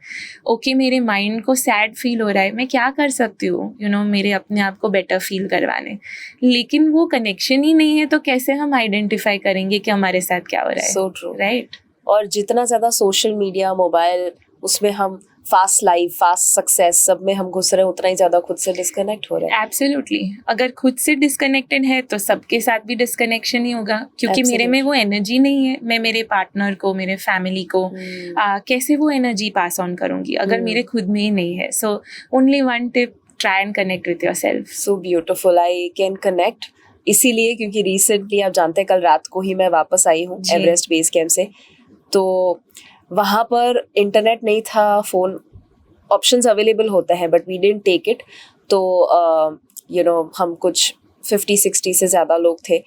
ओके, मेरे माइंड को सैड फील हो रहा है, मैं क्या कर सकती हूँ मेरे अपने आप को बेटर फील करवाने। लेकिन वो कनेक्शन ही नहीं है, तो कैसे हम आइडेंटिफाई करेंगे कि हमारे साथ क्या हो रहा है? So true, right. और जितना ज़्यादा सोशल मीडिया, मोबाइल, उसमें हम फास्ट लाइफ, फास्ट सक्सेस, सब में हम घुस रहे हैं, उतना ही ज्यादा खुद से डिस्कनेक्ट हो रहे हैं। एब्सोल्युटली, अगर खुद से डिस्कनेक्टेड है तो सबके साथ भी डिस्कनेक्शन ही होगा, क्योंकि मेरे में वो एनर्जी नहीं है। मैं मेरे पार्टनर को, मेरे फैमिली को कैसे वो एनर्जी पास ऑन करूंगी अगर मेरे खुद में ही नहीं है। So only one tip, try and connect with yourself. So beautiful, I can connect इसीलिए क्योंकि रिसेंटली आप जानते हैं कल रात को ही मैं वापस आई हूँ एवरेस्ट बेस कैंप से। तो वहाँ पर इंटरनेट नहीं था, फ़ोन ऑप्शंस अवेलेबल होते हैं but we didn't take it. तो हम कुछ 50-60 से ज़्यादा लोग थे,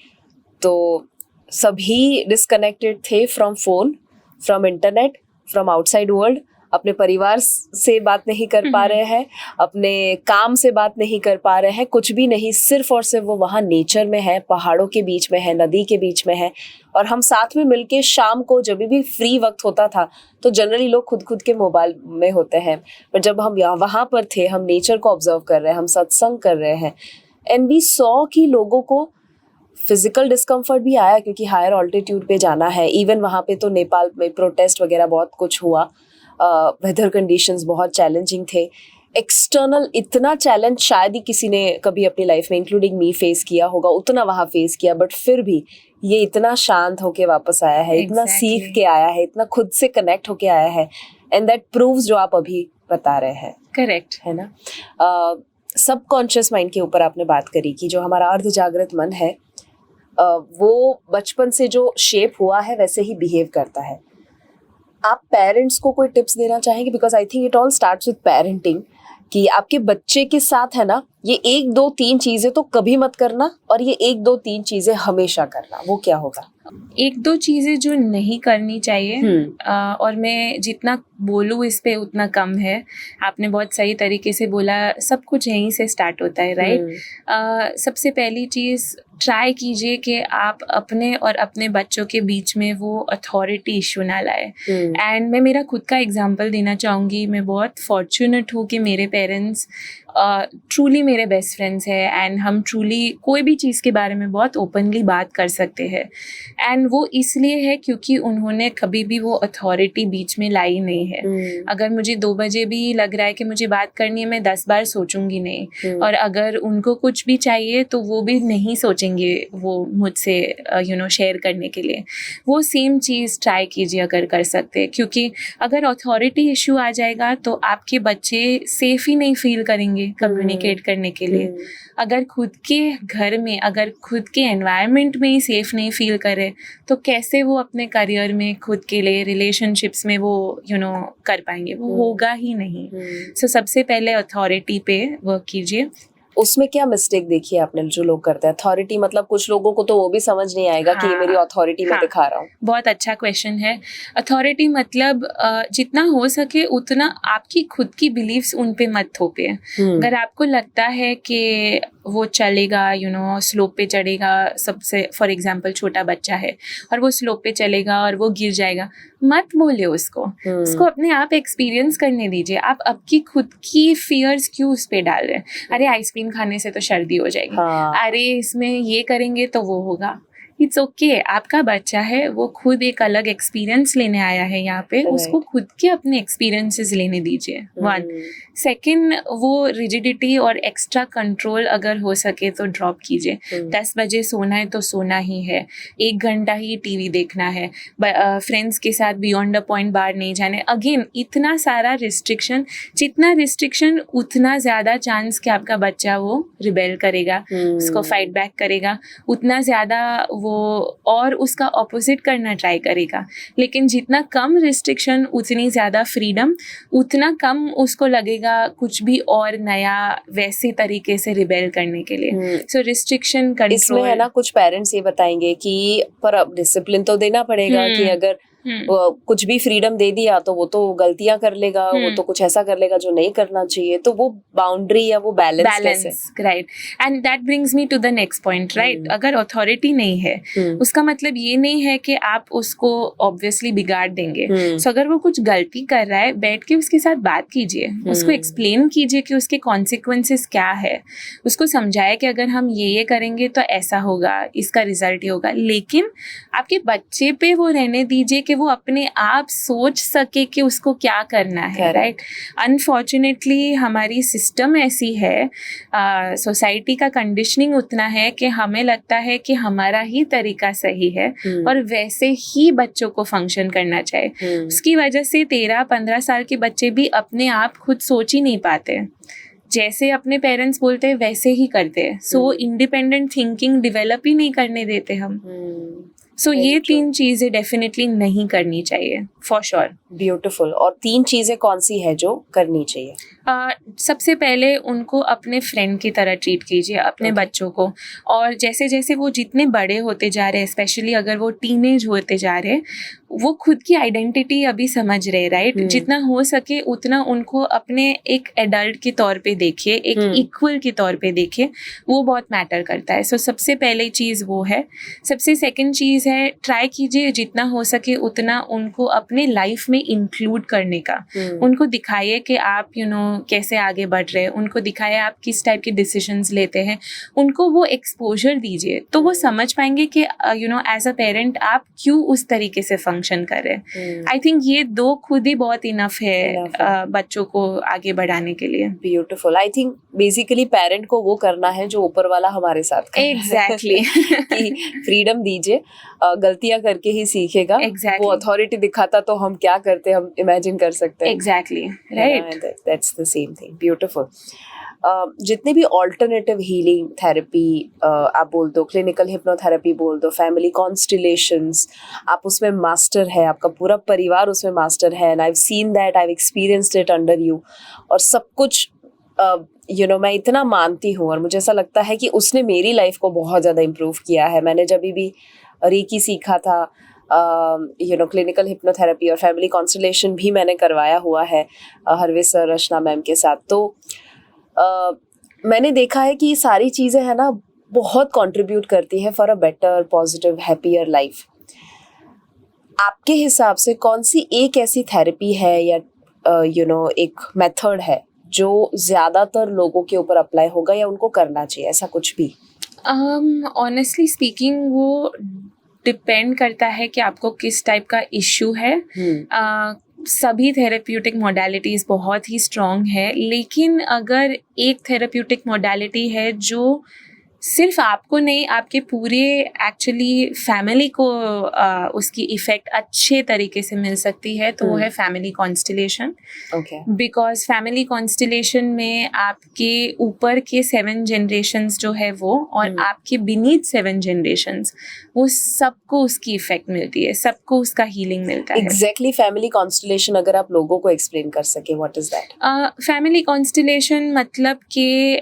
तो सभी डिस्कनेक्टेड थे from phone, from internet, from outside world. अपने परिवार से बात नहीं कर पा रहे हैं, अपने काम से बात नहीं कर पा रहे हैं, कुछ भी नहीं, सिर्फ और सिर्फ वो वहाँ नेचर में है, पहाड़ों के बीच में है, नदी के बीच में है। और हम साथ में मिलके शाम को जब भी फ्री वक्त होता था तो जनरली लोग खुद के मोबाइल में होते हैं, पर जब हम वहाँ पर थे, हम नेचर को ऑब्जर्व कर रहे हैं, हम सत्संग कर रहे हैं, एंड वी सॉ कि लोगों को फिजिकल डिस्कम्फर्ट भी आया क्योंकि हायर ऑल्टीट्यूड पे जाना है। इवन वहाँ पे तो नेपाल में प्रोटेस्ट वगैरह बहुत कुछ हुआ, वेदर कंडीशंस बहुत चैलेंजिंग थे। एक्सटर्नल इतना चैलेंज शायद ही किसी ने कभी अपनी लाइफ में, इंक्लूडिंग मी, फेस किया होगा, उतना वहाँ फेस किया, बट फिर भी ये इतना शांत होके वापस आया है, इतना सीख के आया है, इतना खुद से कनेक्ट होके आया है, एंड दैट प्रूव्स जो आप अभी बता रहे हैं। करेक्ट है ना। सबकॉन्शियस माइंड के ऊपर आपने बात करी कि जो हमारा अर्ध जागृत मन है वो बचपन से जो शेप हुआ है वैसे ही बिहेव करता है। आप पेरेंट्स को कोई टिप्स देना चाहेंगे? Because I think it all starts with parenting, कि आपके बच्चे के साथ है ना, ये 1 2 3 चीजें तो कभी मत करना और ये 1 2 3 चीजें हमेशा करना, वो क्या होगा? 1 2 चीज़ें जो नहीं करनी चाहिए, और मैं जितना बोलूँ इस पे उतना कम है। आपने बहुत सही तरीके से बोला, सब कुछ यहीं से स्टार्ट होता है, राइट। सबसे पहली चीज़, ट्राई कीजिए कि आप अपने और अपने बच्चों के बीच में वो अथॉरिटी इशू ना लाए। एंड मैं मेरा खुद का एग्जांपल देना चाहूँगी। मैं बहुत फॉर्चुनेट हूँ कि मेरे पेरेंट्स ट्रूली मेरे बेस्ट फ्रेंड्स हैं, एंड हम ट्रूली कोई भी चीज़ के बारे में बहुत ओपनली बात कर सकते हैं। एंड वो इसलिए है क्योंकि उन्होंने कभी भी वो अथॉरिटी बीच में लाई नहीं है। अगर मुझे 2 बजे भी लग रहा है कि मुझे बात करनी है, मैं 10 बार सोचूंगी नहीं। और अगर उनको कुछ भी चाहिए तो वो भी नहीं सोचेंगे वो मुझसे शेयर करने के लिए। वो सेम चीज़ ट्राई कीजिए अगर कर सकते हैं, क्योंकि अगर अथॉरिटी इशू आ जाएगा तो आपके बच्चे सेफ ही नहीं फील करेंगे कम्युनिकेट करने के लिए। अगर खुद के घर में, अगर खुद के एनवायरनमेंट में ही सेफ नहीं फील करे तो कैसे वो अपने करियर में, खुद के लिए, रिलेशनशिप्स में वो कर पाएंगे? वो होगा ही नहीं। सो सबसे पहले अथॉरिटी पे वर्क कीजिए। उसमें क्या मिस्टेक देखी है आपने जो लोग करते हैं? अथॉरिटी मतलब कुछ लोगों को तो वो भी समझ नहीं आएगा कि ये मेरी अथॉरिटी में दिखा रहा हूँ। बहुत अच्छा क्वेश्चन है। अथॉरिटी मतलब जितना हो सके उतना आपकी खुद की बिलीव्स उन पे मत थोपे। अगर आपको लगता है कि वो चलेगा, स्लोप पे चढ़ेगा, सबसे फॉर एग्जांपल छोटा बच्चा है और वो स्लोप पे चलेगा और वो गिर जाएगा, मत बोले उसको। उसको अपने आप एक्सपीरियंस करने दीजिए। आप आपकी खुद की फियर्स क्यों उस पे डाल रहे हैं? अरे आइसक्रीम खाने से तो सर्दी हो जाएगी, अरे इसमें ये करेंगे तो वो होगा। इट्स ओके, आपका बच्चा है, वो खुद एक अलग एक्सपीरियंस लेने आया है यहाँ पे, उसको खुद के अपने एक्सपीरियंसेस लेने दीजिए। 1 सेकेंड, वो रिजिडिटी और एक्स्ट्रा कंट्रोल अगर हो सके तो ड्रॉप कीजिए। 10 बजे सोना है तो सोना ही है, 1 घंटा ही टीवी देखना है, फ्रेंड्स के साथ बियॉन्ड द पॉइंट बाहर नहीं जाने। अगेन इतना सारा रिस्ट्रिक्शन, जितना रिस्ट्रिक्शन उतना ज़्यादा चांस कि आपका बच्चा वो रिबेल करेगा, उसको फाइट बैक करेगा, उतना ज़्यादा वो और उसका ऑपोजिट करना ट्राई करेगा। लेकिन जितना कम रिस्ट्रिक्शन उतनी ज़्यादा फ्रीडम, उतना कम उसको लगेगा कुछ भी और नया वैसे तरीके से रिबेल करने के लिए। सो रिस्ट्रिक्शन, कंट्रोल। इसमें है ना, कुछ पेरेंट्स ये बताएंगे कि पर अब डिसिप्लिन तो देना पड़ेगा कि अगर वो कुछ भी फ्रीडम दे दिया तो वो तो गलतियां कर लेगा, वो तो कुछ ऐसा कर लेगा जो नहीं करना चाहिए। तो वो बाउंड्री या वो balance, right. And that brings me to the next point, right. अगर अथॉरिटी नहीं है उसका मतलब ये नहीं है कि आप उसको ऑब्वियसली बिगाड़ देंगे। सो अगर वो कुछ गलती कर रहा है, बैठ के उसके साथ बात कीजिए, उसको एक्सप्लेन कीजिए कि उसके कॉन्सिक्वेंसेस क्या है, उसको समझाए कि अगर हम ये करेंगे तो ऐसा होगा, इसका रिजल्ट ये होगा। लेकिन आपके बच्चे पे वो रहने दीजिए कि वो अपने आप सोच सके कि उसको क्या करना है, राइट। अनफॉर्चुनेटली हमारी सिस्टम ऐसी है, सोसाइटी का कंडीशनिंग उतना है कि हमें लगता है कि हमारा ही तरीका सही है और वैसे ही बच्चों को फंक्शन करना चाहिए। उसकी वजह से 13-15 साल के बच्चे भी अपने आप खुद सोच ही नहीं पाते, जैसे अपने पेरेंट्स बोलते हैं वैसे ही करते हैं। सो इंडिपेंडेंट थिंकिंग डेवलप ही नहीं करने देते हम। सो ये 3 चीज़ें डेफिनेटली नहीं करनी चाहिए, फॉर श्योर। ब्यूटीफुल। और 3 चीजें कौन सी है जो करनी चाहिए? सबसे पहले उनको अपने फ्रेंड की तरह ट्रीट कीजिए, अपने बच्चों को। और जैसे जैसे वो जितने बड़े होते जा रहे हैं, स्पेशली अगर वो टीनेज होते जा रहे हैं, वो खुद की आइडेंटिटी अभी समझ रहे, राइट? जितना हो सके उतना उनको अपने एक एडल्ट के तौर पे देखिए, एक इक्वल के तौर पे देखिए, वो बहुत मैटर करता है। सो सबसे पहले चीज़ वो है। सबसे सेकंड चीज़ है, ट्राई कीजिए जितना हो सके उतना उनको अपने लाइफ में इंक्लूड करने का। उनको दिखाइए कि आप कैसे आगे बढ़ रहे हैं, उनको दिखाइए आप किस टाइप के डिसीजंस लेते हैं, उनको वो एक्सपोजर दीजिए, तो वो समझ पाएंगे कि एज अ पेरेंट आप क्यों उस तरीके से फंक्शन कर रहे हैं। आई थिंक ये 2 खुद ही बहुत इनफ है बच्चों को आगे बढ़ाने के लिए। Beautiful. I think basically parent को वो करना है जो ऊपर वाला हमारे साथ करे। एग्जैक्टली कि फ्रीडम दीजिए, गलतियां करके ही सीखेगा। Exactly. वो अथॉरिटी दिखाता तो हम क्या करते हम इमेजिन कर सकते हैं। Exactly, right. That's the same thing. Beautiful. जितने भी ऑल्टरनेटिव हीलिंग थेरेपी आप बोल दो, क्लिनिकल हिप्नोथेरेपी बोल दो, फैमिली कॉन्स्टिलेशंस, आप उसमें मास्टर है, आपका पूरा परिवार उसमें मास्टर है, and I have seen that, I have experienced it under you. और सब कुछ मैं इतना मानती हूँ और मुझे ऐसा लगता है कि उसने मेरी लाइफ को बहुत ज़्यादा इम्प्रूव किया है। मैंने जब भी रेकी सीखा था, क्लिनिकल हिप्नोथेरेपी और फैमिली कॉन्स्टिलेशन भी मैंने करवाया हुआ है हरवे सर, रचना मैम के साथ, तो मैंने देखा है कि ये सारी चीज़ें है ना बहुत कंट्रीब्यूट करती है for a better, positive, happier life. आपके हिसाब से कौन सी एक ऐसी थेरेपी है या एक मेथड है जो ज़्यादातर लोगों के ऊपर अप्लाई होगा या उनको करना चाहिए, ऐसा कुछ भी? ऑनेस्टली स्पीकिंग वो डिपेंड करता है कि आपको किस टाइप का इश्यू है। सभी थेरेप्यूटिक मोडालिटीज़ बहुत ही स्ट्रॉन्ग है, लेकिन अगर एक थेरेप्यूटिक मोडालिटी है जो सिर्फ आपको नहीं, आपके पूरे एक्चुअली फैमिली को उसकी इफ़ेक्ट अच्छे तरीके से मिल सकती है, तो वो है family constellation. Because family constellation में आपके ऊपर के 7 जनरेशन्स जो है वो, और आपके बीनीथ 7 जनरेशन्स, वो सबको उसकी इफ़ेक्ट मिलती है, सबको उसका हीलिंग मिलता है। एग्जैक्टली फैमिली कॉन्स्टिलेशन अगर आप लोगों को एक्सप्लेन कर सके, what is that? Family constellation मतलब कि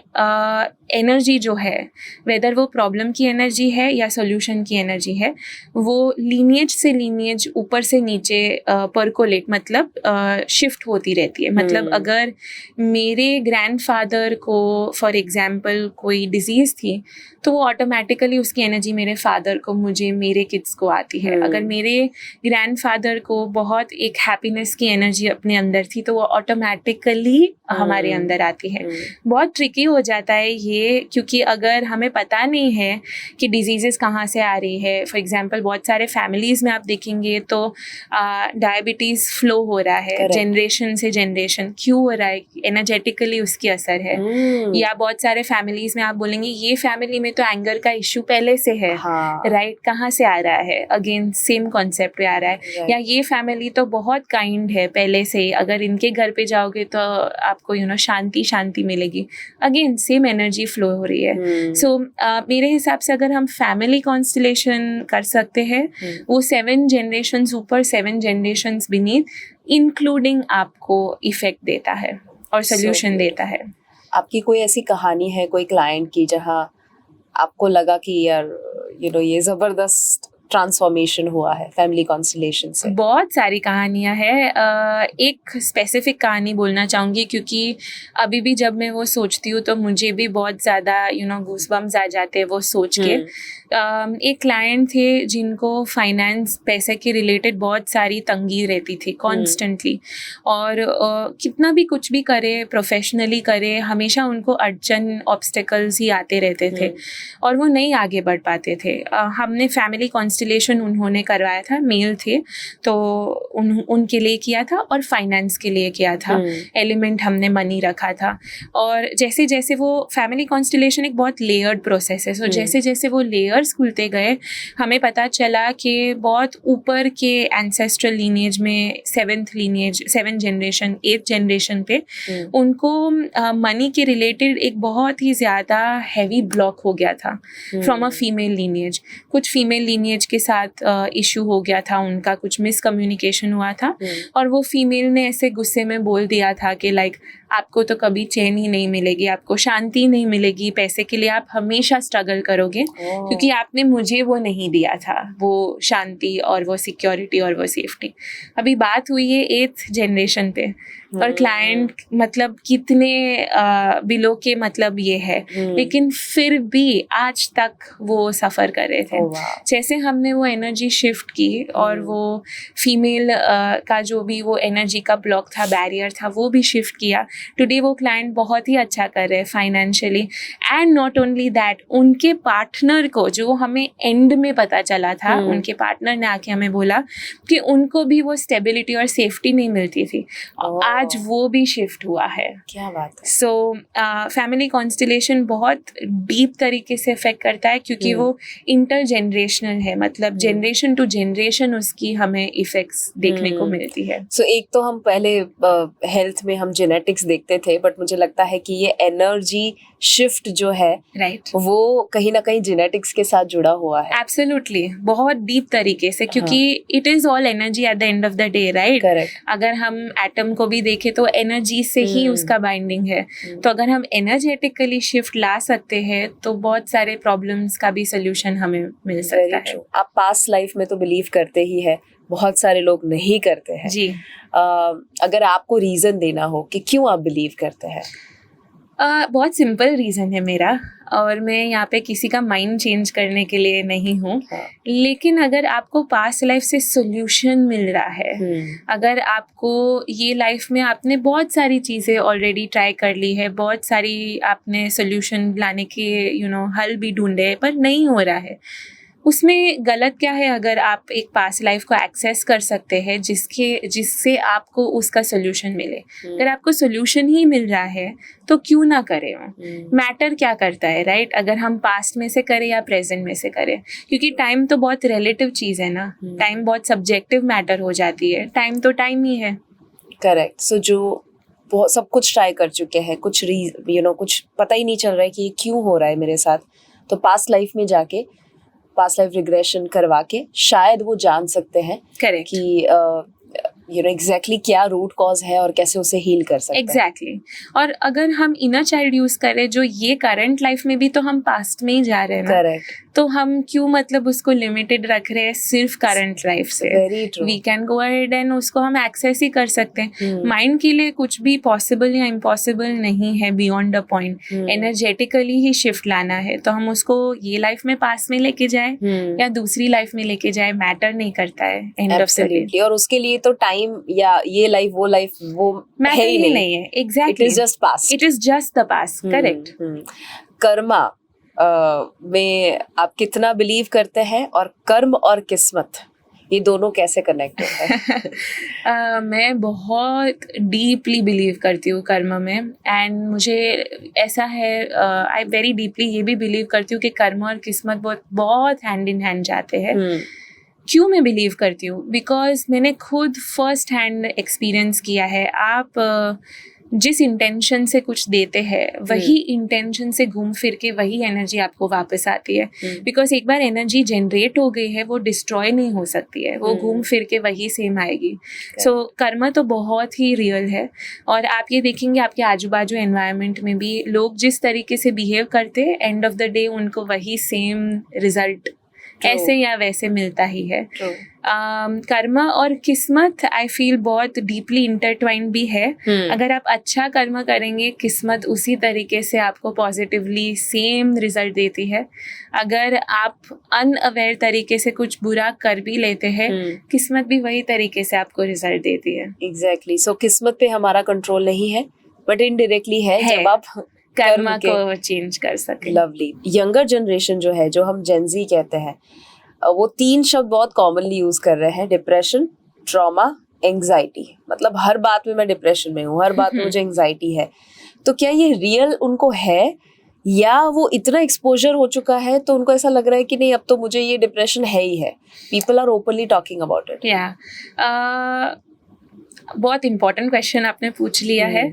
एनर्जी जो है, वेदर वो प्रॉब्लम की एनर्जी है या सॉल्यूशन की एनर्जी है, वो लीनिएज से लीनिएज, ऊपर से नीचे परकोलेट, मतलब शिफ्ट होती रहती है। मतलब अगर मेरे ग्रैंडफादर को फॉर एग्जांपल कोई डिजीज़ थी, तो वो ऑटोमेटिकली उसकी एनर्जी मेरे फादर को, मुझे, मेरे किड्स को आती है। अगर मेरे ग्रैंडफादर को बहुत एक हैप्पीनेस की एनर्जी अपने अंदर थी, तो वो ऑटोमेटिकली हमारे अंदर आती है। बहुत ट्रिकी हो जाता है ये, क्योंकि अगर हमें पता नहीं है कि डिजीज़ेस कहाँ से आ रही है। फॉर एग्जांपल बहुत सारे फैमिलीज़ में आप देखेंगे तो डायबिटीज़ फ्लो हो रहा है जनरेशन से जनरेशन। क्यों हो रहा है? एनर्जेटिकली उसकी असर है। या बहुत सारे फैमिलीज़ में आप बोलेंगे ये फैमिली में तो एंगर का इश्यू पहले से है, राइट? कहाँ से आ रहा है? अगेन सेम कॉन्सेप्ट पे आ रहा है। या ये फैमिली तो बहुत काइंड है पहले से, अगर इनके घर पे जाओगे तो आपको शांति शांति मिलेगी। अगेन सेम एनर्जी फ्लो हो रही है। सो मेरे हिसाब से अगर हम फैमिली कॉन्स्टिलेशन कर सकते हैं, वो 7 जनरेशन्स ऊपर, 7 जनरेशन्स बीनीथ, इंक्लूडिंग आपको इफेक्ट देता है और सोल्यूशन देता है। आपकी कोई ऐसी कहानी है कोई क्लाइंट की जहाँ आपको लगा कि यार ये जबरदस्त ट्रांसफॉर्मेशन हुआ है फैमिली कॉन्स्टिलेशन से? बहुत सारी कहानियां हैं। एक स्पेसिफिक कहानी बोलना चाहूँगी, क्योंकि अभी भी जब मैं वो सोचती हूँ तो मुझे भी बहुत ज़्यादा गूज़बम्स आ जाते हैं वो सोच के। एक क्लाइंट थे जिनको फाइनेंस, पैसे के रिलेटेड बहुत सारी तंगी रहती थी कॉन्स्टेंटली, और कितना भी कुछ भी करे, प्रोफेशनली करे, हमेशा उनको अड़चन, ऑब्स्टेकल्स ही आते रहते थे और वो नहीं आगे बढ़ पाते थे। हमने फैमिली कॉन्स्टिलेशन उन्होंने करवाया था, मेल थे तो उनके लिए किया था और फाइनेंस के लिए किया था। एलिमेंट हमने मनी रखा था। और जैसे जैसे वो फैमिली कॉन्स्टिलेशन एक बहुत लेयर्ड प्रोसेस है, सो जैसे जैसे वो लेयर्स खुलते गए, हमें पता चला कि बहुत ऊपर के एंसेस्ट्रल लीनेज में 7th lineage, 7 generation, 8th generation पे उनको मनी के रिलेटेड एक बहुत ही ज़्यादा हैवी ब्लॉक हो गया था फ्रॉम अ फीमेल लीनेज। कुछ फीमेल लीनेज के साथ इशू हो गया था, उनका कुछ मिसकम्युनिकेशन हुआ था और वो फीमेल ने ऐसे गुस्से में बोल दिया था कि लाइक आपको तो कभी चैन ही नहीं मिलेगी, आपको शांति नहीं मिलेगी, पैसे के लिए आप हमेशा स्ट्रगल करोगे क्योंकि आपने मुझे वो नहीं दिया था, वो शांति और वो सिक्योरिटी और वो सेफ्टी। अभी बात हुई है 8th जनरेशन पे और क्लाइंट मतलब कितने बिलो के मतलब ये है, लेकिन फिर भी आज तक वो सफ़र कर रहे थे। जैसे हमने वो एनर्जी शिफ्ट की और वो फीमेल का जो भी वो एनर्जी का ब्लॉक था, बैरियर था, वो भी शिफ्ट किया। टुडे वो क्लाइंट बहुत ही अच्छा कर रहे हैं financially and not only that, उनके पार्टनर को जो हमें एंड में पता चला था, उनके पार्टनर ने आके हमें बोला कि उनको भी वो स्टेबिलिटी और सेफ्टी नहीं मिलती थी, आज वो भी शिफ्ट हुआ है। क्या बात है। सो फैमिली कॉन्स्टिलेशन बहुत डीप तरीके से इफेक्ट करता है क्योंकि वो इंटरजेनरेशनल है, मतलब जनरेशन टू जनरेशन उसकी हमें इफेक्ट्स देखने को मिलती है। सो एक तो हम पहले हेल्थ में हम जेनेटिक्स देखते थे, बट मुझे लगता है कि ये एनर्जी शिफ्ट जो है वो कहीं ना कहीं जेनेटिक्स के साथ जुड़ा हुआ है। एब्सोल्युटली, बहुत डीप तरीके से, क्योंकि it is all energy at the end of the day, right. अगर हम एटम को भी देखें तो एनर्जी से ही उसका बाइंडिंग है। तो अगर हम एनर्जेटिकली शिफ्ट ला सकते हैं तो बहुत सारे प्रॉब्लम्स का भी सोल्यूशन हमें मिल सकता है। आप पास्ट लाइफ में तो बिलीव करते ही है, बहुत सारे लोग नहीं करते हैं जी। अगर आपको रीजन देना हो कि क्यों आप बिलीव करते हैं? बहुत सिंपल रीज़न है मेरा, और मैं यहाँ पे किसी का माइंड चेंज करने के लिए नहीं हूँ। लेकिन अगर आपको पास्ट लाइफ से सोल्यूशन मिल रहा है, अगर आपको ये लाइफ में आपने बहुत सारी चीज़ें ऑलरेडी ट्राई कर ली है, बहुत सारी आपने सोल्यूशन लाने के हल भी ढूंढे हैं, पर नहीं हो रहा है, उसमें गलत क्या है? अगर आप एक पास्ट लाइफ को एक्सेस कर सकते हैं जिससे आपको उसका सोल्यूशन मिले। अगर आपको सोल्यूशन ही मिल रहा है तो क्यों ना करें? मैटर क्या करता है, राइट? अगर हम पास्ट में से करें या प्रेजेंट में से करें, क्योंकि टाइम तो बहुत रिलेटिव चीज़ है ना, टाइम बहुत सब्जेक्टिव मैटर हो जाती है, टाइम तो टाइम ही है। करेक्ट। सो जो बहुत सब कुछ ट्राई कर चुके हैं, कुछ कुछ पता ही नहीं चल रहा है कि ये क्यों हो रहा है मेरे साथ, तो पास्ट लाइफ में जाके पास्ट लाइफ रिग्रेशन करवा के शायद वो जान सकते हैं कि एग्जैक्टली क्या रूट कॉज है और कैसे उसे हील कर सकते हैं। एग्जैक्टली। और अगर हम इनर चाइल्ड यूज करें जो ये करंट लाइफ में भी, तो हम पास्ट में ही जा रहे हैं ना। करेक्ट। तो हम क्यों मतलब उसको लिमिटेड रख रहे हैं सिर्फ करंट लाइफ से? We can go ahead and उसको हम एक्सेस ही कर सकते हैं। माइंड के लिए कुछ भी पॉसिबल या इम्पॉसिबल नहीं है beyond a point. Energetically he shift लाना है, तो हम उसको ये लाइफ में पास में लेके जाए या दूसरी लाइफ में लेके जाए, मैटर नहीं करता है एंड ऑफ द डे। और उसके लिए तो टाइम या ये लाइफ वो मैटर ही नहीं है। Exactly, it is just passed. It is just the past. Correct. Karma में आप कितना बिलीव करते हैं, और कर्म और किस्मत ये दोनों कैसे कनेक्टेड है? मैं बहुत डीपली बिलीव करती हूँ कर्म में, एंड मुझे ऐसा है, आई वेरी डीपली ये भी बिलीव करती हूँ कि कर्म और किस्मत बहुत बहुत हैंड इन हैंड जाते हैं। क्यों मैं बिलीव करती हूँ? बिकॉज मैंने खुद फर्स्ट हैंड एक्सपीरियंस किया है। आप जिस इंटेंशन से कुछ देते हैं वही इंटेंशन से घूम फिर के वही एनर्जी आपको वापस आती है। बिकॉज एक बार एनर्जी जनरेट हो गई है, वो डिस्ट्रॉय नहीं हो सकती है, वो घूम फिर के वही सेम आएगी। सो कर्मा तो बहुत ही रियल है। और आप ये देखेंगे आपके आजू बाजू एनवायरनमेंट में भी लोग जिस तरीके से बिहेव करते हैं, एंड ऑफ द डे उनको वही सेम रिजल्ट ऐसे या वैसे मिलता ही है। कर्मा और किस्मत आई फील बहुत डीपली इंटरट्वाइंड भी है। अगर आप अच्छा कर्मा करेंगे, किस्मत उसी तरीके से आपको पॉजिटिवली सेम रिजल्ट देती है। अगर आप अनअवेयर तरीके से कुछ बुरा कर भी लेते हैं, किस्मत भी वही तरीके से आपको रिजल्ट देती है। एग्जैक्टली। सो किस्मत पे हमारा कंट्रोल नहीं है, बट इनडायरेक्टली है जब आप कर्मा को चेंज कर सके। लवली। यंगर जनरेशन जो है, जो हम जेनजी कहते हैं, वो 3 शब्द बहुत कॉमनली यूज कर रहे हैं: डिप्रेशन, ट्रॉमा, एंग्जाइटी। मतलब हर बात में मैं डिप्रेशन में हूँ, हर बात में मुझे एंग्जाइटी है। तो क्या ये रियल उनको है, या वो इतना एक्सपोजर हो चुका है तो उनको ऐसा लग रहा है कि नहीं, अब तो मुझे ये डिप्रेशन है ही है? People are openly talking about it. बहुत इम्पोर्टेंट क्वेश्चन आपने पूछ लिया है।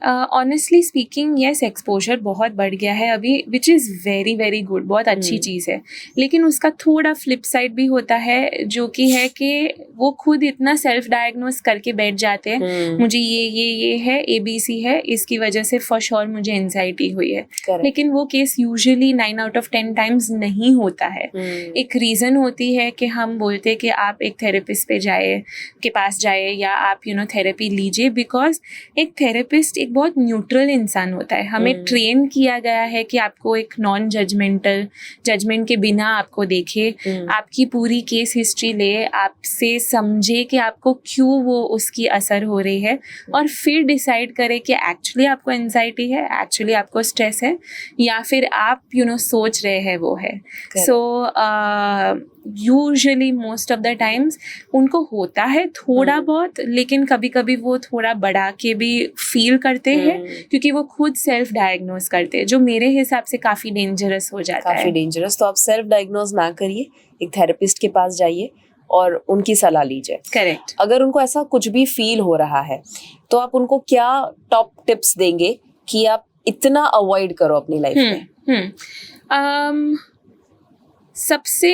ऑनेस्टली स्पीकिंग येस, एक्सपोजर बहुत बढ़ गया है अभी, which is very very good, बहुत अच्छी चीज़ है। लेकिन उसका थोड़ा फ्लिप साइड भी होता है, जो कि है कि वो खुद इतना सेल्फ डायग्नोस करके बैठ जाते हैं, मुझे ये है, ABC है, इसकी वजह से फॉर श्योर मुझे एंजाइटी हुई है। लेकिन वो case usually 9 out of 10 times नहीं होता है। एक रीज़न होती है कि हम बोलते हैं कि आप एक थेरेपिस्ट के पास जाए या आप थेरेपी लीजिए, बिकॉज एक थेरेपिस्ट एक बहुत न्यूट्रल इंसान होता है। हमें ट्रेन किया गया है कि आपको एक नॉन जजमेंटल, जजमेंट के बिना आपको देखे, आपकी पूरी केस हिस्ट्री ले, आपसे समझे कि आपको क्यों वो उसकी असर हो रही है, और फिर डिसाइड करे कि एक्चुअली आपको एंजाइटी है, एक्चुअली आपको स्ट्रेस है, या फिर आप सोच रहे हैं वो है। So usually most of the times उनको होता है थोड़ा बहुत, लेकिन कभी कभी वो थोड़ा बढ़ा के भी फील करते हैं, क्योंकि वो खुद सेल्फ डायग्नोस करते हैं, जो मेरे हिसाब से काफ़ी डेंजरस हो जाता है। काफ़ी डेंजरस। तो आप सेल्फ डायग्नोस ना करिए, एक थेरेपिस्ट के पास जाइए और उनकी सलाह लीजिए। करेक्ट। अगर उनको ऐसा कुछ भी फील हो रहा है तो आप उनको क्या टॉप टिप्स देंगे कि आप इतना अवॉइड करो अपनी लाइफ में? सबसे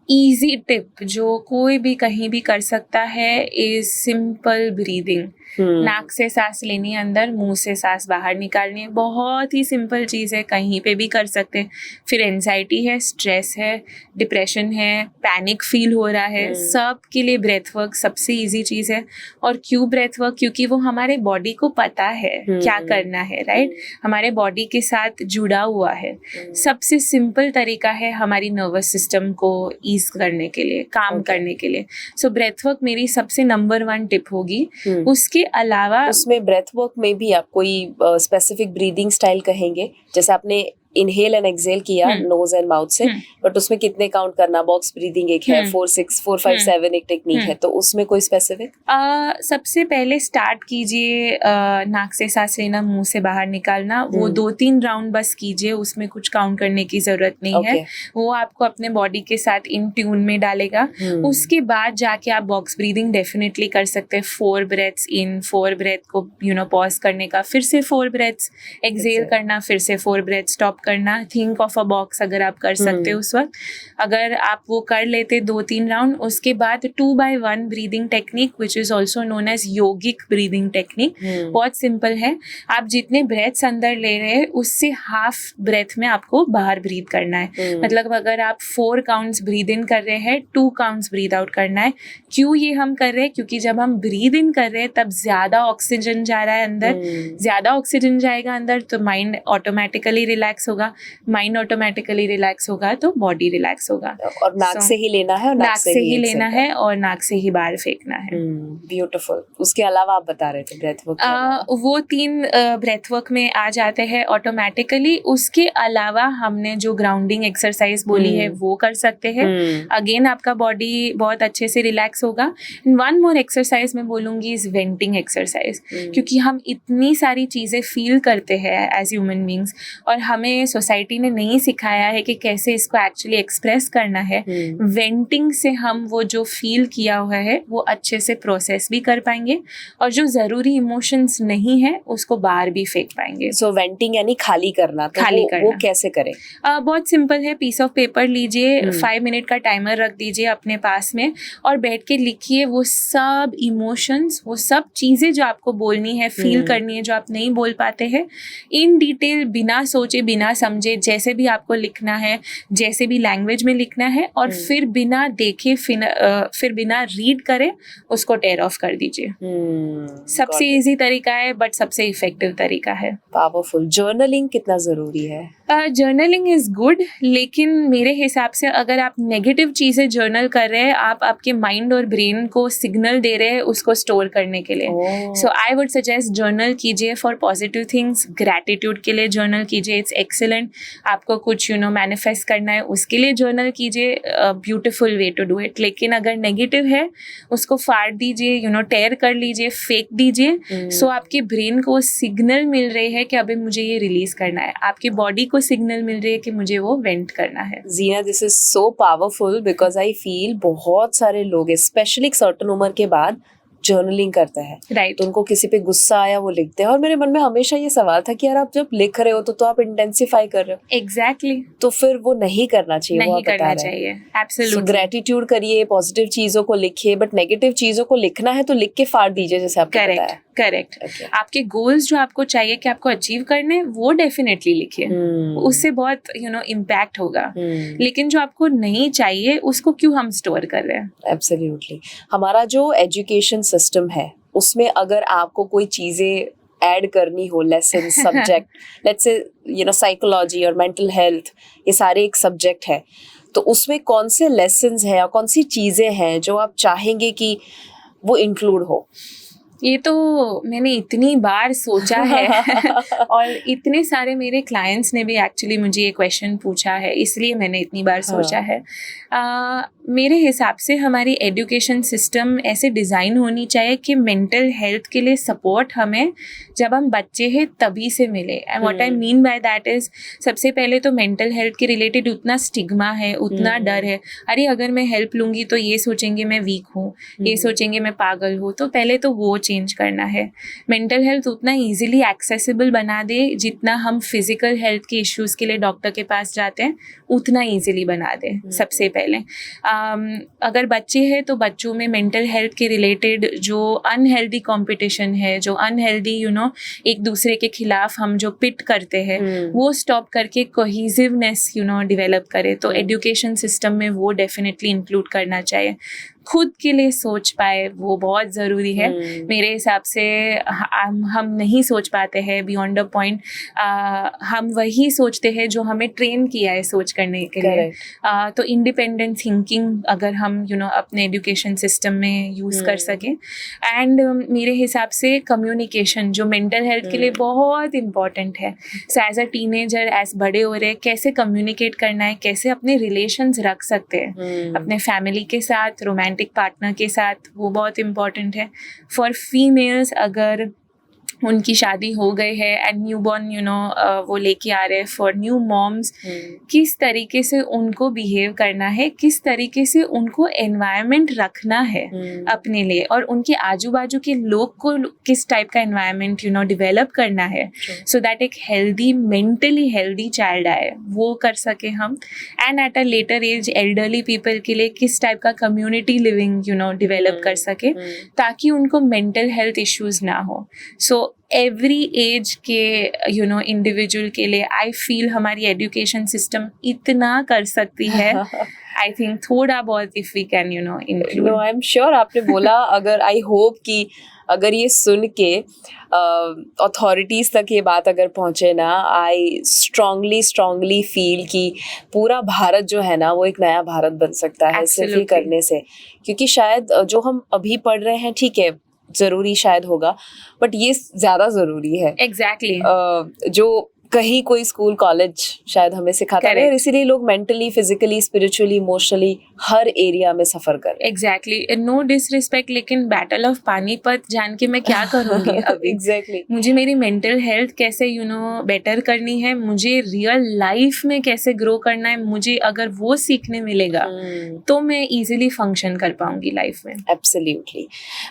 इजी टिप जो कोई भी कहीं भी कर सकता है इज सिंपल ब्रीदिंग। नाक से सांस लेनी अंदर, मुंह से सांस बाहर निकालनी है। बहुत ही सिंपल चीज़ है, कहीं पे भी कर सकते हैं। फिर एंजाइटी है, स्ट्रेस है, डिप्रेशन है, पैनिक फील हो रहा है, सब के लिए ब्रेथ वर्क सबसे इजी चीज़ है। और क्यों ब्रेथ वर्क? क्योंकि वो हमारे बॉडी को पता है क्या करना है, राइट? हमारे बॉडी के साथ जुड़ा हुआ है। सबसे सिंपल तरीका है हमारी नर्वस सिस्टम को ईज करने के लिए, काम करने के लिए। सो ब्रेथ वर्क मेरी सबसे नंबर 1 टिप होगी। उसके अलावा उसमें ब्रेथ वर्क में भी आप कोई स्पेसिफिक ब्रीदिंग स्टाइल कहेंगे? जैसे आपने इनहेल एंड एक्सहेल किया नोज एंड माउथ से, बट उसमें कितने काउंट करना? बॉक्स ब्रीदिंग एक है, 4 6 4 5 7 एक टेक्निक है, तो उसमें कोई स्पेसिफिक? सबसे पहले स्टार्ट कीजिए नाक से सांस लेना, मुंह से बाहर निकालना। वो 2-3 राउंड बस कीजिए, उसमें कुछ काउंट करने की जरूरत नहीं है। वो आपको अपने बॉडी के साथ इन ट्यून में डालेगा। उसके बाद जाके आप बॉक्स ब्रीदिंग डेफिनेटली कर सकते हैं। 4 ब्रेथ्स इन, 4 ब्रेथ को पॉज करने का, फिर से 4 ब्रेथ्स एक्सहेल करना, फिर से 4 ब्रेथ स्टॉप करना। थिंक ऑफ अ बॉक्स अगर आप कर सकते हो उस वक्त, अगर आप वो कर लेते 2-3 राउंड, उसके बाद 2x1 breathing technique which is also known as yogic breathing technique. बहुत सिंपल है। आप जितने ब्रेथ्स अंदर ले रहे हैं उससे हाफ ब्रेथ में आपको बाहर ब्रीथ करना है। मतलब अगर आप 4 काउंट्स ब्रीद इन कर रहे हैं, 2 काउंट्स ब्रीद आउट करना है। क्यों ये हम कर रहे हैं? क्योंकि जब हम ब्रीद इन कर रहे हैं तब ज्यादा ऑक्सीजन जा रहा है अंदर। ज्यादा ऑक्सीजन जाएगा अंदर तो माइंड ऑटोमेटिकली रिलैक्स होगा, माइंड ऑटोमेटिकली रिलैक्स होगा तो बॉडी रिलैक्स होगा। और नाक से ही लेना है, और नाक से ही लेना है और नाक से ही बाहर फेंकना है। ब्यूटीफुल। उसके अलावा आप बता रहे थे ब्रेथ वर्क? वो 3 ब्रेथ वर्क में आ जाते हैं ऑटोमेटिकली। उसके अलावा हमने जो ग्राउंडिंग एक्सरसाइज बोली है वो कर सकते हैं। अगेन आपका बॉडी बहुत अच्छे से रिलैक्स होगा। 1 मोर एक्सरसाइज मैं बोलूंगी इज वेंटिंग एक्सरसाइज, क्योंकि हम इतनी सारी चीजें फील करते हैं एज ह्यूमन बींग्स, और हमें सोसाइटी ने नहीं सिखाया है कि कैसे इसको एक्चुअली एक्सप्रेस करना है। वेंटिंग से हम वो जो फील किया हुआ है वो अच्छे से प्रोसेस भी कर पाएंगे, और जो जरूरी इमोशंस नहीं है उसको बाहर भी फेंक पाएंगे। सो वेंटिंग यानी खाली करना। तो खाली करना वो कैसे करें? बहुत सिंपल है। पीस ऑफ पेपर लीजिए, 5 मिनट का टाइमर रख दीजिए अपने पास में, और बैठ के लिखिए वो सब इमोशंस, वो सब चीजें जो आपको बोलनी है, फील करनी है, जो आप नहीं बोल पाते हैं, इन डिटेल, बिना सोचे बिना समझे, जैसे भी आपको लिखना है, जैसे भी लैंग्वेज में लिखना है, और फिर बिना देखे, फिर बिना रीड करे उसको टेयर ऑफ कर दीजिए। सबसे इजी तरीका है बट सबसे इफेक्टिव तरीका है। पावरफुल। जर्नलिंग कितना जरूरी है? जर्नलिंग इज गुड, लेकिन मेरे हिसाब से अगर आप नेगेटिव चीजें जर्नल कर रहे हैं, आप आपके माइंड और ब्रेन को सिग्नल दे रहे हैं उसको स्टोर करने के लिए। सो आई वुड सजेस्ट जर्नल कीजिए फॉर पॉजिटिव थिंग्स। ग्रैटिट्यूड के लिए जर्नल कीजिए, इट्स एक्सीलेंट। आपको कुछ मैनिफेस्ट करना है उसके लिए जर्नल कीजिए, beautiful way to do it. लेकिन अगर नेगेटिव है उसको फाड़ दीजिए, टेयर कर लीजिए, फेंक दीजिए। सो आपके ब्रेन को सिग्नल मिल रही है कि अभी मुझे ये रिलीज करना है, आपके बॉडी को सिग्नल मिल रही है कि मुझे वो वेंट करना है। Jeena, this is so powerful because I feel बहुत सारे लोग स्पेशली एक सर्टेन उम्र के बाद जर्नलिंग करते हैं, राइट, तो उनको किसी पे गुस्सा आया वो लिखते हैं, और मेरे मन में हमेशा ये सवाल था कि यार आप जब लिख रहे हो तो आप इंटेंसिफाई कर रहे हो, एग्जैक्टली, तो फिर वो नहीं करना चाहिए, वो नहीं आप बता करना रहे हैं। चाहिए, So, एब्सोल्युटली, ग्रेटिट्यूड करिए, पॉजिटिव चीजों को लिखिए, बट नेगेटिव चीजों को लिखना है तो लिख के फाड़ दीजिए, जैसे आपने करेक्ट बताया। करेक्ट। Okay. आपके गोल्स जो आपको चाहिए कि आपको अचीव करने हैं, वो डेफिनेटली लिखिए, उससे बहुत इम्पैक्ट होगा। लेकिन जो आपको नहीं चाहिए उसको क्यों हम स्टोर कर रहे हैं? एब्सोल्युटली। हमारा जो एजुकेशन सिस्टम है उसमें अगर आपको कोई चीजें ऐड करनी हो, lesson, subject, let's say psychology और मेंटल हेल्थ, ये सारे एक सब्जेक्ट है, तो उसमें कौन से लेसन्स हैं या कौन सी चीजें हैं जो आप चाहेंगे कि वो इंक्लूड हो? ये तो मैंने इतनी बार सोचा है और इतने सारे मेरे क्लाइंट्स ने भी एक्चुअली मुझे ये क्वेश्चन पूछा है, इसलिए मैंने इतनी बार सोचा है। मेरे हिसाब से हमारी एजुकेशन सिस्टम ऐसे डिज़ाइन होनी चाहिए कि मेंटल हेल्थ के लिए सपोर्ट हमें जब हम बच्चे हैं तभी से मिले। And what I mean by that is, सबसे पहले तो मेंटल हेल्थ के रिलेटेड उतना स्टिग्मा है, उतना डर है, अरे अगर मैं हेल्प लूँगी तो ये सोचेंगे मैं वीक हूँ, ये सोचेंगे मैं पागल हूँ, तो पहले तो वो चेंज करना है। मेंटल हेल्थ उतना इजीली एक्सेसिबल बना दे, जितना हम फिजिकल हेल्थ के इश्यूज़ के लिए डॉक्टर के पास जाते हैं उतना इजीली बना दे। सबसे पहले अगर बच्चे हैं तो बच्चों में मेंटल हेल्थ के रिलेटेड जो अनहेल्दी कंपटीशन है, जो अनहेल्दी एक दूसरे के खिलाफ हम जो पिट करते हैं, वो स्टॉप करके कोहेसिवनेस डेवलप करे। तो एजुकेशन सिस्टम में वो डेफिनेटली इंक्लूड करना चाहिए। खुद के लिए सोच पाए, वो बहुत ज़रूरी है। मेरे हिसाब से हम नहीं सोच पाते हैं बियॉन्ड अ पॉइंट। हम वही सोचते हैं जो हमें ट्रेन किया है सोच करने के लिए। तो इंडिपेंडेंट थिंकिंग अगर हम अपने एजुकेशन सिस्टम में यूज़ कर सकें। एंड मेरे हिसाब से कम्युनिकेशन जो मेंटल हेल्थ के लिए बहुत इम्पॉर्टेंट है। So as a teenager, as बड़े हो रहे, कैसे कम्युनिकेट करना है, कैसे अपने रिलेशंस रख सकते हैं अपने फैमिली के साथ, रोमांटिक पार्टनर के साथ, वो बहुत इम्पॉर्टेंट है। फॉर फीमेल्स, अगर उनकी शादी हो गई है एंड न्यूबॉर्न वो लेके आ रहे हैं, फॉर न्यू मॉम्स, किस तरीके से उनको बिहेव करना है, किस तरीके से उनको एनवायरनमेंट रखना है अपने लिए, और उनके आजू बाजू के लोग को किस टाइप का एनवायरनमेंट डिवेलप करना है, सो दैट एक हेल्दी, मेंटली हेल्दी चाइल्ड आए, वो कर सके हम। And at a later age elderly people के लिए किस टाइप का कम्युनिटी लिविंग डिवेलप कर सके, ताकि उनको मेंटल हेल्थ इश्यूज ना हो। सो एवरी एज के इंडिविजुअल के लिए आई फील हमारी एजुकेशन सिस्टम इतना कर सकती है। आई थिंक थोड़ा बहुत if we can include. No, I am sure आपने बोला, अगर आई होप कि अगर ये सुन के अथॉरिटीज तक ये बात अगर पहुंचे ना, आई स्ट्रांगली फील कि पूरा भारत जो है ना वो एक नया भारत बन सकता है सिर्फ ये करने से। क्योंकि शायद जो हम अभी पढ़ रहे हैं, ठीक है जरूरी शायद होगा, बट ये ज्यादा जरूरी है। एग्जैक्टली जो कहीं कोई स्कूल कॉलेज शायद हमें सिखाता है, और इसीलिए लोग मेंटली, फिजिकली, स्पिरिचुअली, इमोशनली हर एरिया में सफर कर रहे हैं। एग्जैक्टली, नो डिसरिस्पेक्ट, लेकिन बैटल ऑफ पानीपत जान के मैं क्या करूँगी अभी? एग्जैक्टली। मुझे मेरी मेंटल हेल्थ कैसे बेटर करनी है, मुझे रियल लाइफ में कैसे ग्रो करना है, मुझे अगर वो सीखने मिलेगा तो मैं इजीली फंक्शन कर पाऊंगी लाइफ में। Absolutely.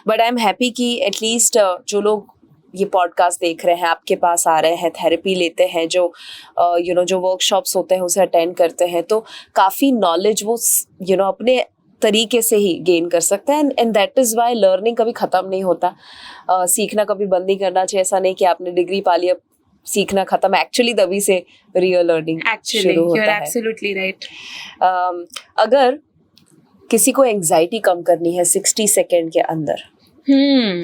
But I am happy कि एटलीस्ट जो लोग ये पॉडकास्ट देख रहे हैं, आपके पास आ रहे हैं, थेरेपी लेते हैं, जो जो वर्कशॉप्स होते हैं उसे अटेंड करते हैं, तो काफ़ी नॉलेज वो अपने तरीके से ही गेन कर सकते हैं। And that is why learning कभी ख़त्म नहीं होता। सीखना कभी बंद नहीं करना चाहिए। ऐसा नहीं कि आपने डिग्री पा लिया, सीखना ख़त्म। एक्चुअली तभी से रियल लर्निंग शुरू होता है। Absolutely right. अगर किसी को एंग्जाइटी कम करनी है 60 सेकेंड के अंदर,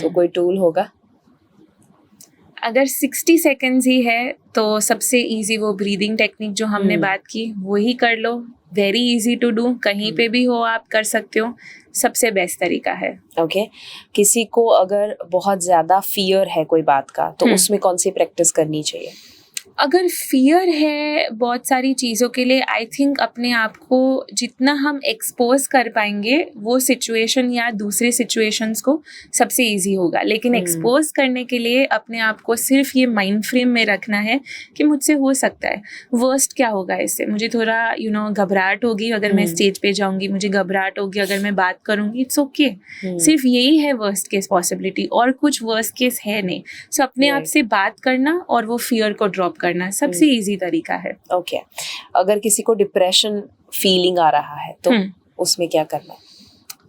तो कोई टूल होगा? अगर 60 सेकेंड्स ही है तो सबसे इजी वो ब्रीदिंग टेक्निक जो हमने बात की वही कर लो। वेरी इजी टू डू, कहीं पे भी हो आप कर सकते हो, सबसे बेस्ट तरीका है। ओके। किसी को अगर बहुत ज़्यादा फियर है कोई बात का, तो उसमें कौन सी प्रैक्टिस करनी चाहिए? अगर फियर है बहुत सारी चीज़ों के लिए, आई थिंक अपने आप को जितना हम एक्सपोज कर पाएंगे वो सिचुएशन या दूसरे सिचुएशंस को सबसे इजी होगा। लेकिन एक्सपोज करने के लिए अपने आप को सिर्फ ये माइंड फ्रेम में रखना है कि मुझसे हो सकता है, वर्स्ट क्या होगा इससे, मुझे थोड़ा घबराहट होगी अगर मैं स्टेज पे जाऊंगी, मुझे घबराहट होगी अगर मैं बात करूंगी, इट्स ओके। सिर्फ यही है वर्स्ट केस पॉसिबिलिटी, और कुछ वर्स्ट केस है नहीं। सो अपने आप से बात करना और वो फियर को ड्रॉप करना सबसे इजी तरीका है। ओके, अगर किसी को डिप्रेशन फीलिंग आ रहा है तो उसमें क्या करना है?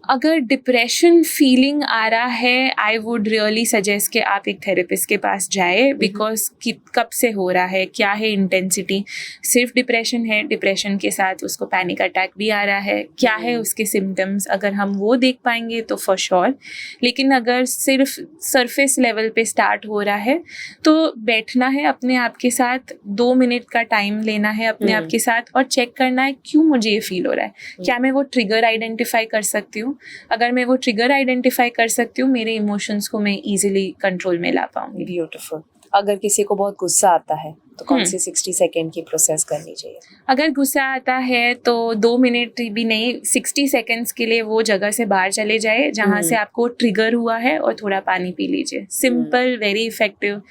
अगर डिप्रेशन फीलिंग आ रहा है, आई वुड रियली सजेस्ट कि आप एक थेरेपिस्ट के पास जाए, बिकॉज कब से हो रहा है, क्या है इंटेंसिटी, सिर्फ डिप्रेशन है, डिप्रेशन के साथ उसको पैनिक अटैक भी आ रहा है, क्या है उसके सिम्टम्स, अगर हम वो देख पाएंगे तो फॉर श्योर। लेकिन अगर सिर्फ सरफेस लेवल पे स्टार्ट हो रहा है तो बैठना है अपने आप के साथ, 2 मिनट का टाइम लेना है अपने आप के साथ और चेक करना है क्यों मुझे ये फील हो रहा है, क्या मैं वो ट्रिगर आइडेंटिफाई कर सकती हूँ। अगर मैं वो ट्रिगर आइडेंटिफाई कर सकती हूँ, मेरे इमोशंस को मैं इजीली कंट्रोल में ला पाऊंगी। ब्यूटीफुल। अगर किसी को बहुत गुस्सा आता है तो कौन सी 60 सेकेंड की प्रोसेस करनी चाहिए? अगर गुस्सा आता है तो 2 मिनट भी नहीं, 60 सेकेंड्स के लिए वो जगह से बाहर चले जाए जहाँ से आपको ट्रिगर हुआ है और थोड़ा पानी पी लीजिए। Simple, very effective,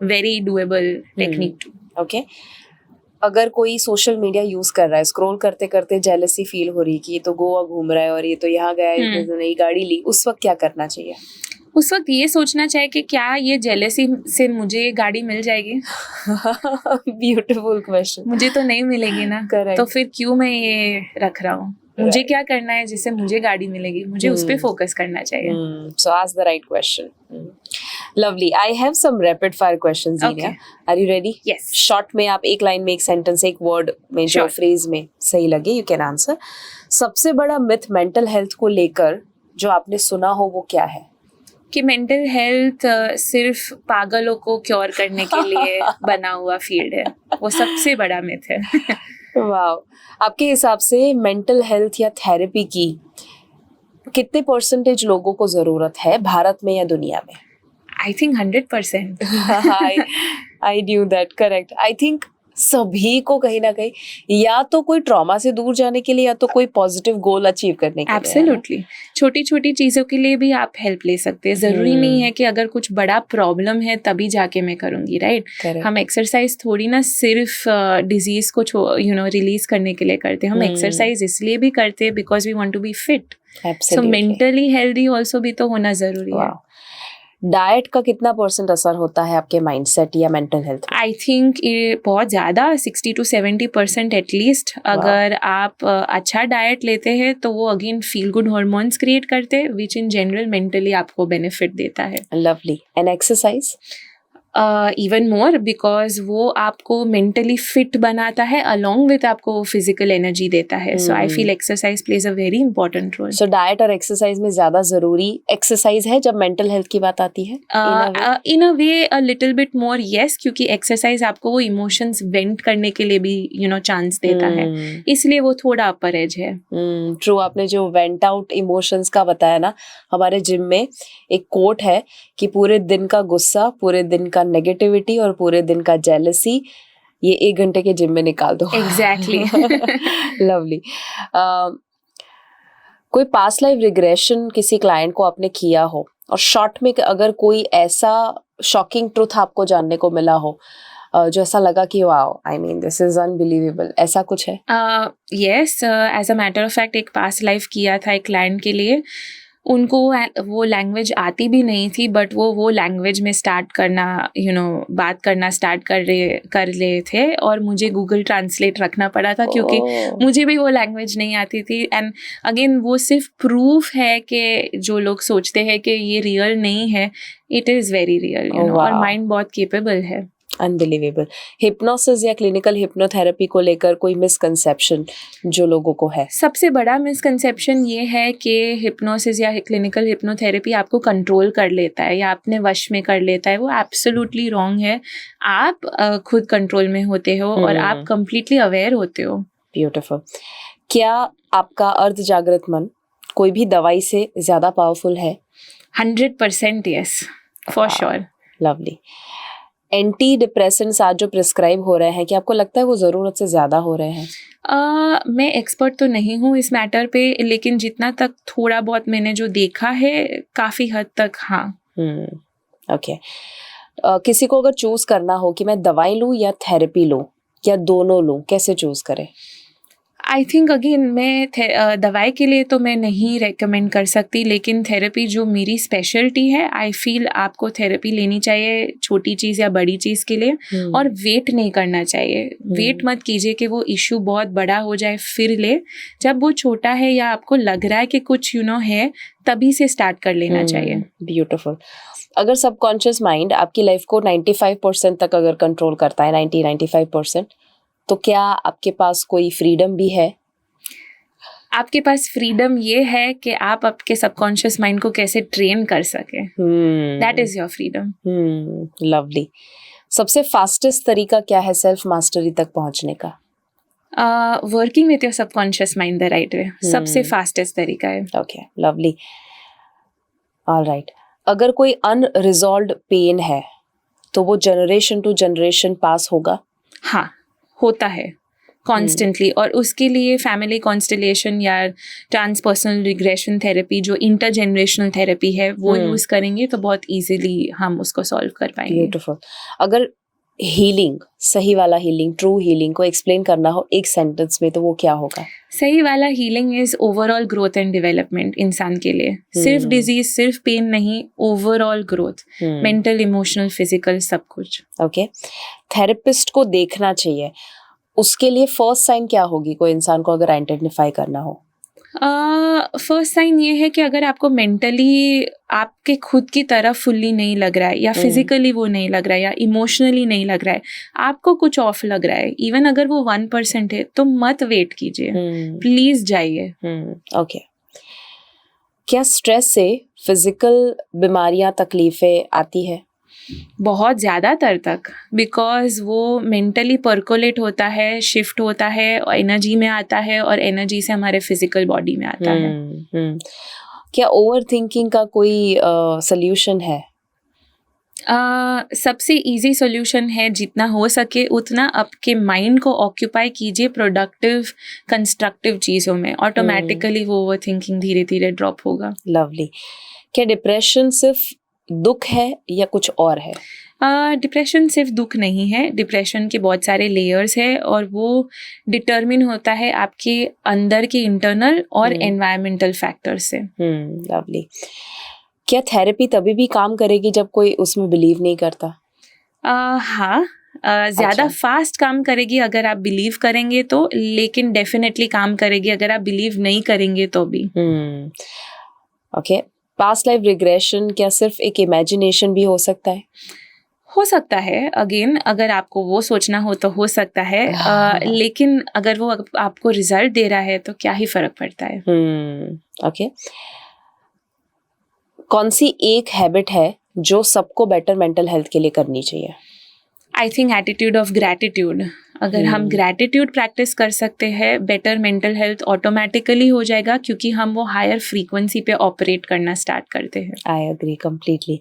very doable technique too. Okay, अगर कोई सोशल मीडिया यूज कर रहा है, स्क्रॉल करते करते जेलसी फील हो रही है कि ये तो गोवा घूम रहा है और ये तो यहाँ गया है, तो नई गाड़ी ली, उस वक्त क्या करना चाहिए? उस वक्त ये सोचना चाहिए कि क्या ये जेलसी से मुझे गाड़ी मिल जाएगी? Beautiful question. मुझे तो नहीं मिलेगी ना, तो फिर क्यों मैं ये रख रहा हूँ? मुझे क्या करना है जिससे मुझे गाड़ी मिलेगी, मुझे उस पे फोकस करना चाहिए। So ask the right question. Lovely. I have some rapid fire questions, Zenia. Are you ready? Yes. Short में आप एक लाइन में, एक सेंटेंस, एक वर्ड में, जो फ्रेज में सही लगे, you can answer. सबसे बड़ा मिथ मेंटल हेल्थ को लेकर जो आपने सुना हो वो क्या है? कि मेंटल हेल्थ सिर्फ पागलों को क्योर करने के लिए बना हुआ फील्ड है, वो सबसे बड़ा मिथ है। वाओ, आपके हिसाब से मेंटल हेल्थ या थेरेपी की कितने % लोगों को जरूरत है, भारत में या दुनिया में? I think 100%। I knew that, correct. I think सभी को कहीं ना कहीं या तो कोई ट्रॉमा से दूर जाने के लिए या तो कोई पॉजिटिव गोल अचीव करने के लिए। एब्सोल्युटली, छोटी छोटी चीज़ों के लिए भी आप हेल्प ले सकते हैं। ज़रूरी नहीं है कि अगर कुछ बड़ा प्रॉब्लम है तभी जाके मैं करूँगी, राइट? हम एक्सरसाइज थोड़ी ना सिर्फ डिजीज को रिलीज करने के लिए करते हैं, हम एक्सरसाइज इसलिए भी करते हैं because we want to be fit. So mentally healthy also भी तो होना ज़रूरी है। डाइट का कितना % असर होता है आपके माइंडसेट या मेंटल हेल्थ? आई थिंक ये बहुत ज़्यादा, 60 to 70% एटलीस्ट। अगर आप अच्छा डाइट लेते हैं तो वो again feel good hormones create करते हैं, विच इन जनरल मेंटली आपको बेनिफिट देता है। Lovely. And exercise? Even more, because वो आपको मेंटली फिट बनाता है अलॉन्ग विथ आपको फिजिकल एनर्जी देता है। So I feel exercise plays a very important role. So diet और एक्सरसाइज में ज्यादा जरूरी एक्सरसाइज है जब मेंटल हेल्थ की बात आती है? In a way a little bit more, yes, क्योंकि एक्सरसाइज आपको वो इमोशंस वेंट करने के लिए भी चांस देता है, इसलिए वो थोड़ा अपर एज है। ट्रू। आपने जो वेंट आउट इमोशंस का बताया ना, हमारे जिम में एक कोट है कि पूरे दिन का गुस्सा, पूरे दिन का नेगेटिविटी और पूरे दिन का जेलसी ये 1 घंटे के जिम में निकाल दो। एग्जैक्टली। लवली। कोई पास्ट लाइफ रिग्रेशन किसी क्लाइंट को आपने किया हो और शॉर्ट में अगर कोई ऐसा शॉकिंग ट्रूथ आपको जानने को मिला हो जो ऐसा लगा कि wow, I mean this is unbelievable, ऐसा कुछ है? Yes, as a matter of fact एक पास्ट लाइफ किया था एक क्लाइंट के लिए। उनको वो लैंग्वेज आती भी नहीं थी, बट वो लैंग्वेज में स्टार्ट करना बात करना स्टार्ट कर रहे थे और मुझे गूगल ट्रांसलेट रखना पड़ा था क्योंकि मुझे भी वो लैंग्वेज नहीं आती थी। एंड अगेन वो सिर्फ प्रूफ है कि जो लोग सोचते हैं कि ये रियल नहीं है, इट इज़ वेरी रियल, और माइंड बहुत केपेबल है। अनबिलीवेबल। हिप्नोसिस या क्लिनिकल हिप्नोथेरेपी को लेकर कोई मिसकंसेप्शन जो लोगों को है? सबसे बड़ा मिसकंसेप्शन ये है कि हिप्नोसिस या क्लिनिकल हिप्नोथेरेपी आपको कंट्रोल कर लेता है या अपने वश में कर लेता है। वो एब्सोल्युटली रॉन्ग है। आप खुद कंट्रोल में होते हो और आप कंप्लीटली अवेयर होते हो। ब्यूटीफुल। क्या आपका अर्ध जागृत मन कोई भी दवाई से ज्यादा पावरफुल है? 100% yes, for sure. Lovely. Anti depressants आज जो प्रिस्क्राइब हो रहे हैं, कि आपको लगता है वो ज़रूरत से ज़्यादा हो रहे हैं? मैं एक्सपर्ट तो नहीं हूँ इस मैटर पे, लेकिन जितना तक थोड़ा बहुत मैंने जो देखा है काफ़ी हद तक हाँ। ओके। किसी को अगर चूज़ करना हो कि मैं दवाई लूँ या थेरेपी लूँ या दोनों लूँ, कैसे चूज़ करें? आई थिंक अगेन मैं दवाई के लिए तो मैं नहीं रेकमेंड कर सकती, लेकिन थेरेपी जो मेरी स्पेशलिटी है, आई फील आपको थेरेपी लेनी चाहिए छोटी चीज़ या बड़ी चीज़ के लिए। और वेट नहीं करना चाहिए। वेट मत कीजिए कि वो इशू बहुत बड़ा हो जाए फिर ले। जब वो छोटा है या आपको लग रहा है कि कुछ है, तभी से स्टार्ट कर लेना चाहिए। ब्यूटीफुल। अगर सबकॉन्शियस माइंड आपकी लाइफ को 95% तक अगर कंट्रोल करता है, 90-95%, तो क्या आपके पास कोई फ्रीडम भी है? आपके पास फ्रीडम ये है कि आप आपके सबकॉन्शियस माइंड को कैसे ट्रेन कर सके। That is your freedom. Lovely. सबसे फास्टेस्ट तरीका क्या है सेल्फ मास्टरी तक पहुंचने का? Working with your subconscious mind the right way सबसे फास्टेस्ट तरीका है। Okay, lovely. ऑलराइट। अगर कोई अनरिजॉल्व्ड पेन है तो वो जनरेशन टू जनरेशन पास होगा? हाँ, होता है कॉन्स्टेंटली। और उसके लिए फैमिली कॉन्स्टलेशन या ट्रांसपर्सनल रिग्रेशन थेरेपी जो इंटरजेनरेशनल थेरेपी है वो यूज करेंगे तो बहुत इजीली हम उसको सॉल्व कर पाएंगे। ब्यूटीफुल। अगर हीलिंग, सही वाला हीलिंग, ट्रू हीलिंग को एक्सप्लेन करना हो एक सेंटेंस में, तो वो क्या होगा? सही वाला healing is overall growth and development इंसान के लिए। सिर्फ डिजीज, सिर्फ पेन नहीं, overall growth, mental, emotional, physical, सब कुछ। ओके। थेरेपिस्ट को देखना चाहिए, उसके लिए फर्स्ट साइन क्या होगी कोई इंसान को अगर आइडेंटिफाई करना हो? फर्स्ट साइन ये है कि अगर आपको मेंटली आपके खुद की तरफ फुल्ली नहीं लग रहा है या फिजिकली वो नहीं लग रहा है या इमोशनली नहीं लग रहा है, आपको कुछ ऑफ लग रहा है, इवन अगर वो 1% है तो मत वेट कीजिए, प्लीज जाइए। ओके। क्या स्ट्रेस से फिजिकल बीमारियां, तकलीफें आती है? बहुत ज़्यादातर तक, बिकॉज वो मेंटली पर्कोलेट होता है, शिफ्ट होता है, एनर्जी में आता है और एनर्जी से हमारे फिजिकल बॉडी में आता है। क्या ओवर थिंकिंग का कोई सल्यूशन है? सबसे इजी सॉल्यूशन है जितना हो सके उतना आपके माइंड को ऑक्यूपाई कीजिए प्रोडक्टिव कंस्ट्रक्टिव चीज़ों में, ऑटोमेटिकली वो ओवर थिंकिंग धीरे धीरे ड्रॉप होगा। लवली। क्या डिप्रेशन सिर्फ दुख है या कुछ और है? डिप्रेशन सिर्फ दुख नहीं है, डिप्रेशन के बहुत सारे लेयर्स है और वो डिटरमिन होता है आपके अंदर के इंटरनल और एनवायरमेंटल फैक्टर्स से। लवली। क्या थेरेपी तभी भी काम करेगी जब कोई उसमें बिलीव नहीं करता? हाँ, ज़्यादा फास्ट काम करेगी अगर आप बिलीव करेंगे तो, लेकिन डेफिनेटली काम करेगी अगर आप बिलीव नहीं करेंगे तो भी। ओके। पास्ट लाइफ रिग्रेशन क्या सिर्फ एक इमेजिनेशन भी हो सकता है? हो सकता है, अगेन अगर आपको वो सोचना हो तो हो सकता है, लेकिन अगर वो आपको रिजल्ट दे रहा है तो क्या ही फर्क पड़ता है। ओके। कौन सी एक हैबिट है जो सबको बेटर मेंटल हेल्थ के लिए करनी चाहिए? I think attitude of gratitude. अगर हम ग्रैटिट्यूड प्रैक्टिस कर सकते हैं, बेटर मेंटल हेल्थ ऑटोमेटिकली हो जाएगा, क्योंकि हम वो हायर फ्रीक्वेंसी पे ऑपरेट करना स्टार्ट करते हैं। I agree completely.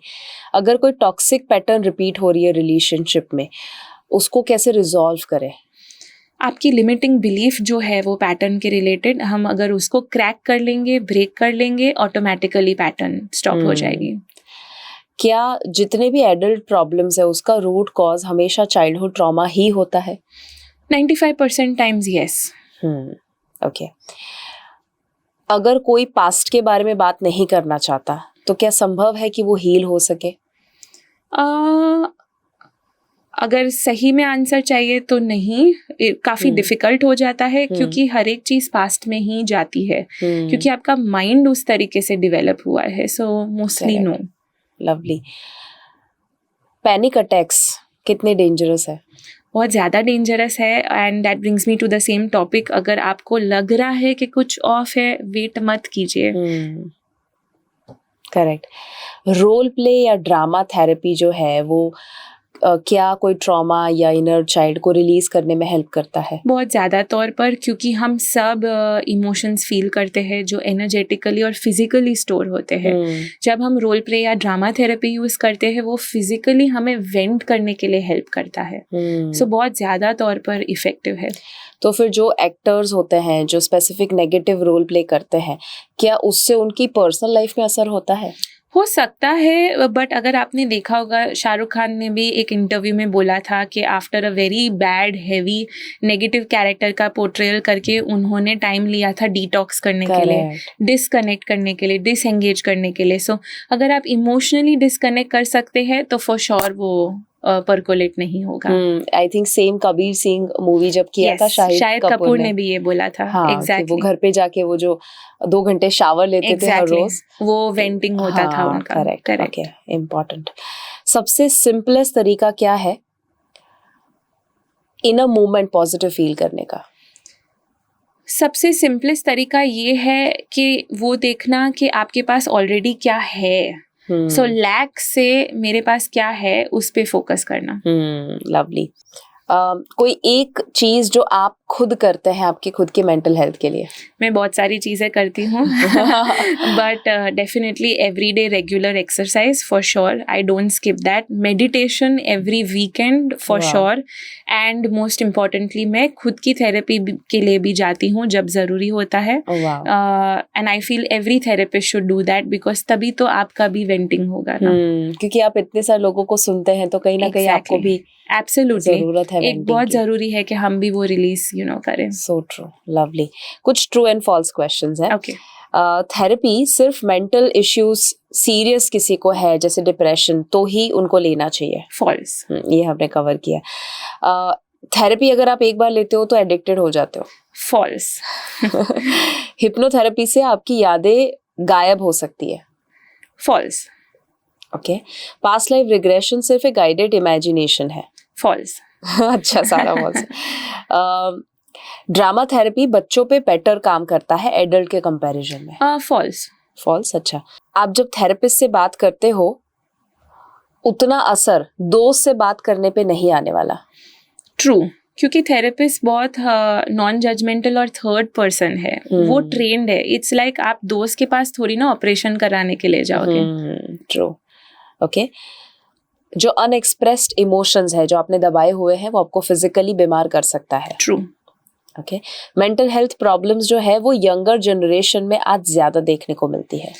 अगर कोई टॉक्सिक पैटर्न रिपीट हो रही है रिलेशनशिप में, उसको कैसे रिजॉल्व करें? आपकी लिमिटिंग बिलीफ जो है वो पैटर्न के रिलेटेड, हम अगर उसको क्रैक कर लेंगे, ब्रेक कर लेंगे, ऑटोमेटिकली पैटर्न स्टॉप हो जाएगी। क्या जितने भी एडल्ट प्रॉब्लम्स है उसका रूट कॉज हमेशा चाइल्डहुड ट्रॉमा ही होता है? 95% टाइम्स यस। ओके। अगर कोई पास्ट के बारे में बात नहीं करना चाहता तो क्या संभव है कि वो हील हो सके? अगर सही में आंसर चाहिए तो नहीं, काफ़ी डिफ़िकल्ट हो जाता है, क्योंकि हर एक चीज़ पास्ट में ही जाती है, क्योंकि आपका माइंड उस तरीके से डेवलप हुआ है। So mostly no. Lovely. Panic attacks कितने डेंजरस है? बहुत ज़्यादा डेंजरस है, and that brings me to the same topic. अगर आपको लग रहा है कि कुछ ऑफ है, वेट मत कीजिए। करेक्ट। रोल प्ले या ड्रामा थेरेपी जो है वो क्या कोई ट्रॉमा या इनर चाइल्ड को रिलीज करने में हेल्प करता है? बहुत ज़्यादा तौर पर, क्योंकि हम सब इमोशंस फील करते हैं जो एनर्जेटिकली और फिजिकली स्टोर होते हैं। जब हम रोल प्ले या ड्रामा थेरेपी यूज़ करते हैं वो फिजिकली हमें वेंट करने के लिए हेल्प करता है। सो बहुत ज़्यादा तौर पर इफ़ेक्टिव है। तो फिर जो एक्टर्स होते हैं जो स्पेसिफिक नेगेटिव रोल प्ले करते हैं, क्या उससे उनकी पर्सनल लाइफ में असर होता है? हो सकता है, बट अगर आपने देखा होगा शाहरुख खान ने भी एक इंटरव्यू में बोला था कि after a very bad heavy negative character का पोर्ट्रेयल करके उन्होंने टाइम लिया था डिटॉक्स करने के लिए, डिसकनेक्ट करने के लिए, डिसएंगेज करने के लिए। सो अगर आप इमोशनली डिसकनेक्ट कर सकते हैं तो फॉर श्योर वो परकोलेट नहीं होगा। I think same Kabir Singh movie जब किया था शाहिद कपूर ने भी ये बोला था। हाँ, एग्जैक्टली वो घर पे जाके वो जो 2 घंटे शावर लेते थे हर रोज, वो वेंटिंग होता था उनका। Correct, important. सबसे सिंपलेस्ट तरीका क्या है in a moment positive feel करने का? सबसे सिंपलेस्ट तरीका ये है कि वो देखना कि आपके पास ऑलरेडी क्या है। सो लैक से मेरे पास क्या है उस पे फोकस करना। लवली। कोई एक चीज जो आप खुद करते हैं आपकी खुद की मेंटल हेल्थ के लिए? मैं बहुत सारी चीज़ें करती हूँ but definitely everyday regular exercise for sure, I don't skip that. Meditation every weekend for sure, and most importantly मैं खुद की थेरेपी के लिए भी जाती हूँ जब ज़रूरी होता है। And I feel every therapist should do that, because तभी तो आपका भी वेंटिंग होगा ना। क्योंकि आप इतने सारे लोगों को सुनते हैं तो कहीं ना कहीं आपको भी एब्सोल्युटली जरूरत है, एक बहुत जरूरी है कि हम भी वो रिलीज करें। So true, lovely. कुछ ट्रू एंड फॉल्स क्वेश्चंस हैं। ओके। थेरेपी सिर्फ मेंटल इश्यूज सीरियस किसी को है जैसे डिप्रेशन तो ही उनको लेना चाहिए? फॉल्स। ये हमने कवर किया। थेरेपी अगर आप एक बार लेते हो तो एडिक्टेड हो जाते हो? फॉल्स। हिप्नोथेरेपी से आपकी यादें गायब हो सकती है? False. Okay. Past life regression सिर्फ एक गाइडेड इमेजिनेशन है? फॉल्स। अच्छा, सारा फॉल्स। ड्रामा थेरेपी बच्चों पे बेटर काम करता है एडल्ट के कंपैरिजन में? फॉल्स। फॉल्स। अच्छा, आप जब थेरेपिस्ट से बात करते हो उतना असर दोस्त से बात करने पे नहीं आने वाला? ट्रू, क्योंकि थेरेपिस्ट बहुत नॉन जजमेंटल और थर्ड पर्सन है। वो ट्रेंड है। इट्स लाइक आप दोस्त के पास थोड़ी ना ऑपरेशन कराने के लिए जाओगे। ट्रू। ओके। जो अनएक्सप्रेस्ड इमोशंस है जो आपने दबाए हुए हैं वो आपको फिजिकली बीमार कर सकता है? True. Okay. Mental health problems जो है वो यंगर जनरेशन में आज ज्यादा देखने को मिलती है?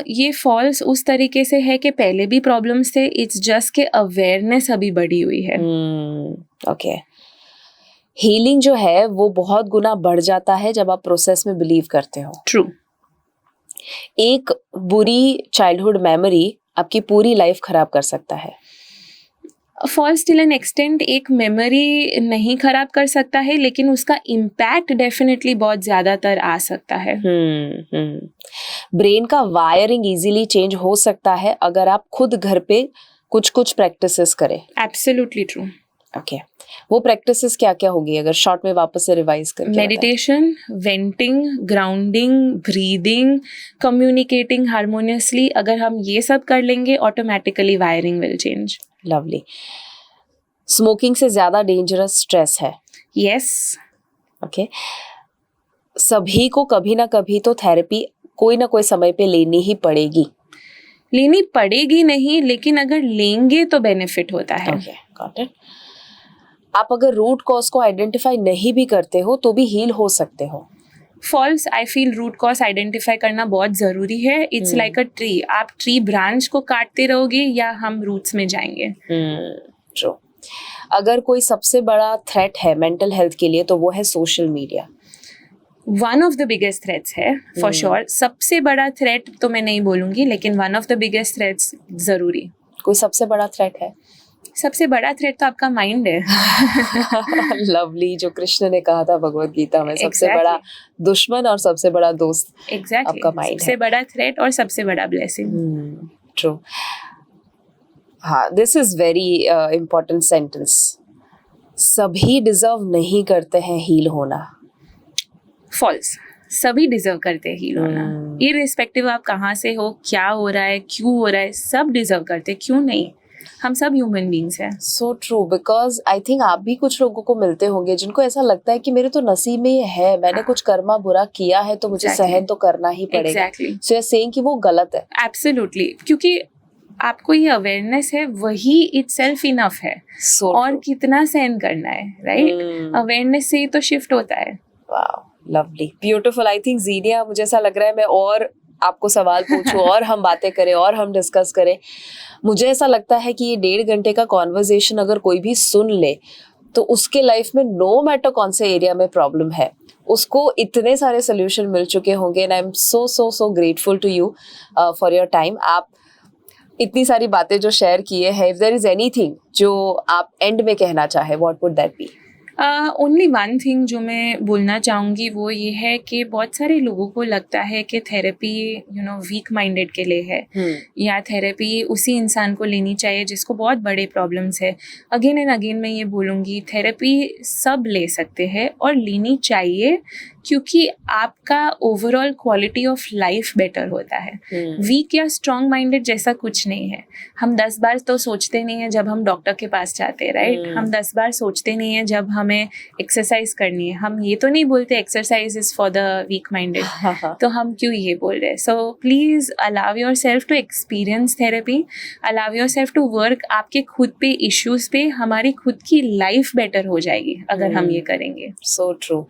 ये फॉल्स उस तरीके से है कि पहले भी प्रॉब्लम्स थे, इट्स जस्ट के अवेयरनेस अभी बढ़ी हुई है। ओके। हीलिंग जो है वो बहुत गुना बढ़ जाता है जब आप प्रोसेस में बिलीव करते हो? ट्रू। एक बुरी चाइल्डहुड मेमोरी आपकी पूरी लाइफ खराब कर सकता है? False till an extent. एक मेमोरी नहीं खराब कर सकता है लेकिन उसका इम्पैक्ट डेफिनेटली बहुत ज्यादातर आ सकता है। ब्रेन का वायरिंग इजीली चेंज हो सकता है अगर आप खुद घर पे कुछ प्रैक्टिसेस करें? Absolutely true. ओके। वो प्रैक्टिसेस क्या क्या होगी अगर शॉर्ट में वापस से रिवाइज करके? मेडिटेशन, वेंटिंग, ग्राउंडिंग, ब्रीदिंग, कम्युनिकेटिंग हार्मोनियसली। अगर हम ये सब कर लेंगे automatically wiring will change. Lovely. Smoking से ज्यादा डेंजरस स्ट्रेस है? यस। ओके। सभी को कभी ना कभी तो थेरेपी कोई ना कोई समय पे लेनी ही पड़ेगी? लेनी पड़ेगी नहीं, लेकिन अगर लेंगे तो बेनिफिट होता है। Okay, got it. आप अगर रूट कॉज को आइडेंटिफाई नहीं भी करते हो तो भी हील हो सकते हो? False. I feel root cause identify करना बहुत जरूरी है। It's like a tree. आप ट्री ब्रांच को काटते रहोगे या हम रूट्स में जाएंगे? ट्रू। अगर कोई सबसे बड़ा थ्रेट है मेंटल हेल्थ के लिए तो वो है social media? One of the biggest threats है फॉर श्योर। सबसे बड़ा थ्रेट तो मैं नहीं बोलूंगी लेकिन one of the biggest threats जरूरी। कोई सबसे बड़ा थ्रेट है? सबसे बड़ा थ्रेट तो आपका माइंड है। लवली। जो कृष्ण ने कहा था भगवत गीता में, सबसे बड़ा दुश्मन और सबसे बड़ा दोस्त आपका माइंड है। सबसे बड़ा थ्रेट और सबसे बड़ा ब्लेसिंग। ट्रू। हाँ, this is very important sentence. सभी डिजर्व नहीं करते हैं हील होना? फॉल्स। सभी डिजर्व करते हैं हील होना। इररिस्पेक्टिव आप कहाँ से हो, क्या हो रहा है, क्यों हो रहा है, सब डिजर्व करते। क्यों नहीं? हम सब ह्यूमन बींग्स हैं। So true, because I think आप भी कुछ लोगों को मिलते होंगे जिनको ऐसा लगता है कि मेरे तो नसीब में ये है, मैंने कुछ कर्मा बुरा किया है तो मुझे सहन तो करना ही पड़ेगा। सो यू सेइंग कि वो गलत है। एब्सोल्युटली, क्योंकि आपको ये अवेयरनेस है वही इटसेल्फ इनफ है। और कितना सहन करना है, राइट? अवेयरनेस से ही तो शिफ्ट होता है। Wow, lovely, beautiful. I think Zeenia, मुझे ऐसा लग रहा है मैं और आपको सवाल पूछूं और हम बातें करें और हम डिस्कस करें। मुझे ऐसा लगता है कि ये 1.5 घंटे का कॉन्वर्जेशन अगर कोई भी सुन ले तो उसके लाइफ में नो मैटर कौन से एरिया में प्रॉब्लम है, उसको इतने सारे सोल्यूशन मिल चुके होंगे। And I am so grateful to you for your time. आप इतनी सारी बातें जो शेयर किए हैं, इफ देयर इज एनीथिंग जो आप एंड में कहना चाहे, what would that be? Only one thing जो मैं बोलना चाहूँगी वो ये है कि बहुत सारे लोगों को लगता है कि थेरेपी वीक माइंडेड के लिए है, या थेरेपी उसी इंसान को लेनी चाहिए जिसको बहुत बड़े प्रॉब्लम्स है। अगेन एंड अगेन मैं ये बोलूँगी, थेरेपी सब ले सकते हैं और लेनी चाहिए, क्योंकि आपका overall quality of life better होता है। वीक या स्ट्रॉन्ग माइंडेड जैसा कुछ नहीं है। हम 10 बार तो सोचते नहीं है जब हम डॉक्टर के पास जाते हैं, राइट? हम 10 बार सोचते नहीं है जब हमें एक्सरसाइज करनी है। हम ये तो नहीं बोलते exercise is for the weak minded, तो हम क्यों ये बोल रहे हैं? So please allow yourself to experience therapy, allow yourself to work आपके खुद पे इश्यूज पे। हमारी खुद की लाइफ बेटर हो जाएगी अगर हम ये करेंगे। So true.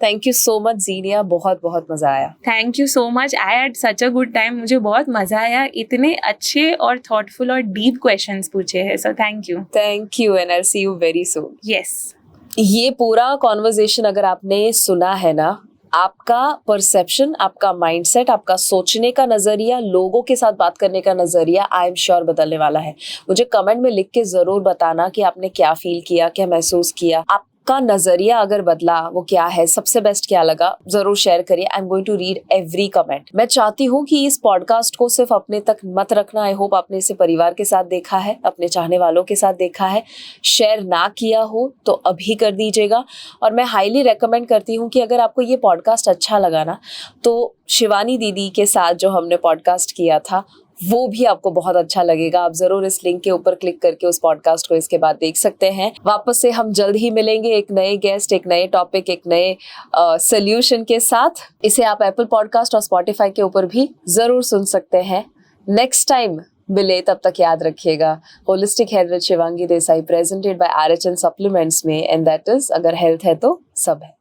Thank you so much Zeenia, बहुत मजा आया। Thank you so much, I had such a good time. मुझे बहुत मजा आया, इतने अच्छे और थॉटफुल और डीप क्वेश्चंस पूछे हैं, सो thank you. Thank you and I will see you very soon. Yes. ये पूरा कॉन्वर्जेशन अगर आपने सुना है ना, आपका परसेप्शन, आपका माइंडसेट, आपका सोचने का नजरिया, लोगों के साथ बात करने का नजरिया आई एम श्योर बदलने वाला है। मुझे कमेंट में लिख के जरूर बताना कि आपने क्या फील किया, क्या महसूस किया, आपका नजरिया अगर बदला वो क्या है, सबसे बेस्ट क्या लगा, जरूर शेयर करिए। I am going to read every comment. मैं चाहती हूँ कि इस पॉडकास्ट को सिर्फ अपने तक मत रखना। आई होप आपने इसे परिवार के साथ देखा है, अपने चाहने वालों के साथ देखा है। शेयर ना किया हो तो अभी कर दीजिएगा। और मैं हाईली रेकमेंड करती हूँ कि अगर आपको ये पॉडकास्ट अच्छा लगा ना, तो शिवानी दीदी के साथ जो हमने पॉडकास्ट किया था वो भी आपको बहुत अच्छा लगेगा। आप जरूर इस लिंक के ऊपर क्लिक करके उस पॉडकास्ट को इसके बाद देख सकते हैं। वापस से हम जल्द ही मिलेंगे एक नए गेस्ट, एक नए टॉपिक, एक नए सोल्यूशन के साथ। इसे आप एप्पल पॉडकास्ट और स्पॉटिफाई के ऊपर भी जरूर सुन सकते हैं। नेक्स्ट टाइम मिले, तब तक याद रखिएगा, holistic health with Shivangi Desai presented bye RHN supplements में, एंड दैट इज, अगर हेल्थ है तो सब है।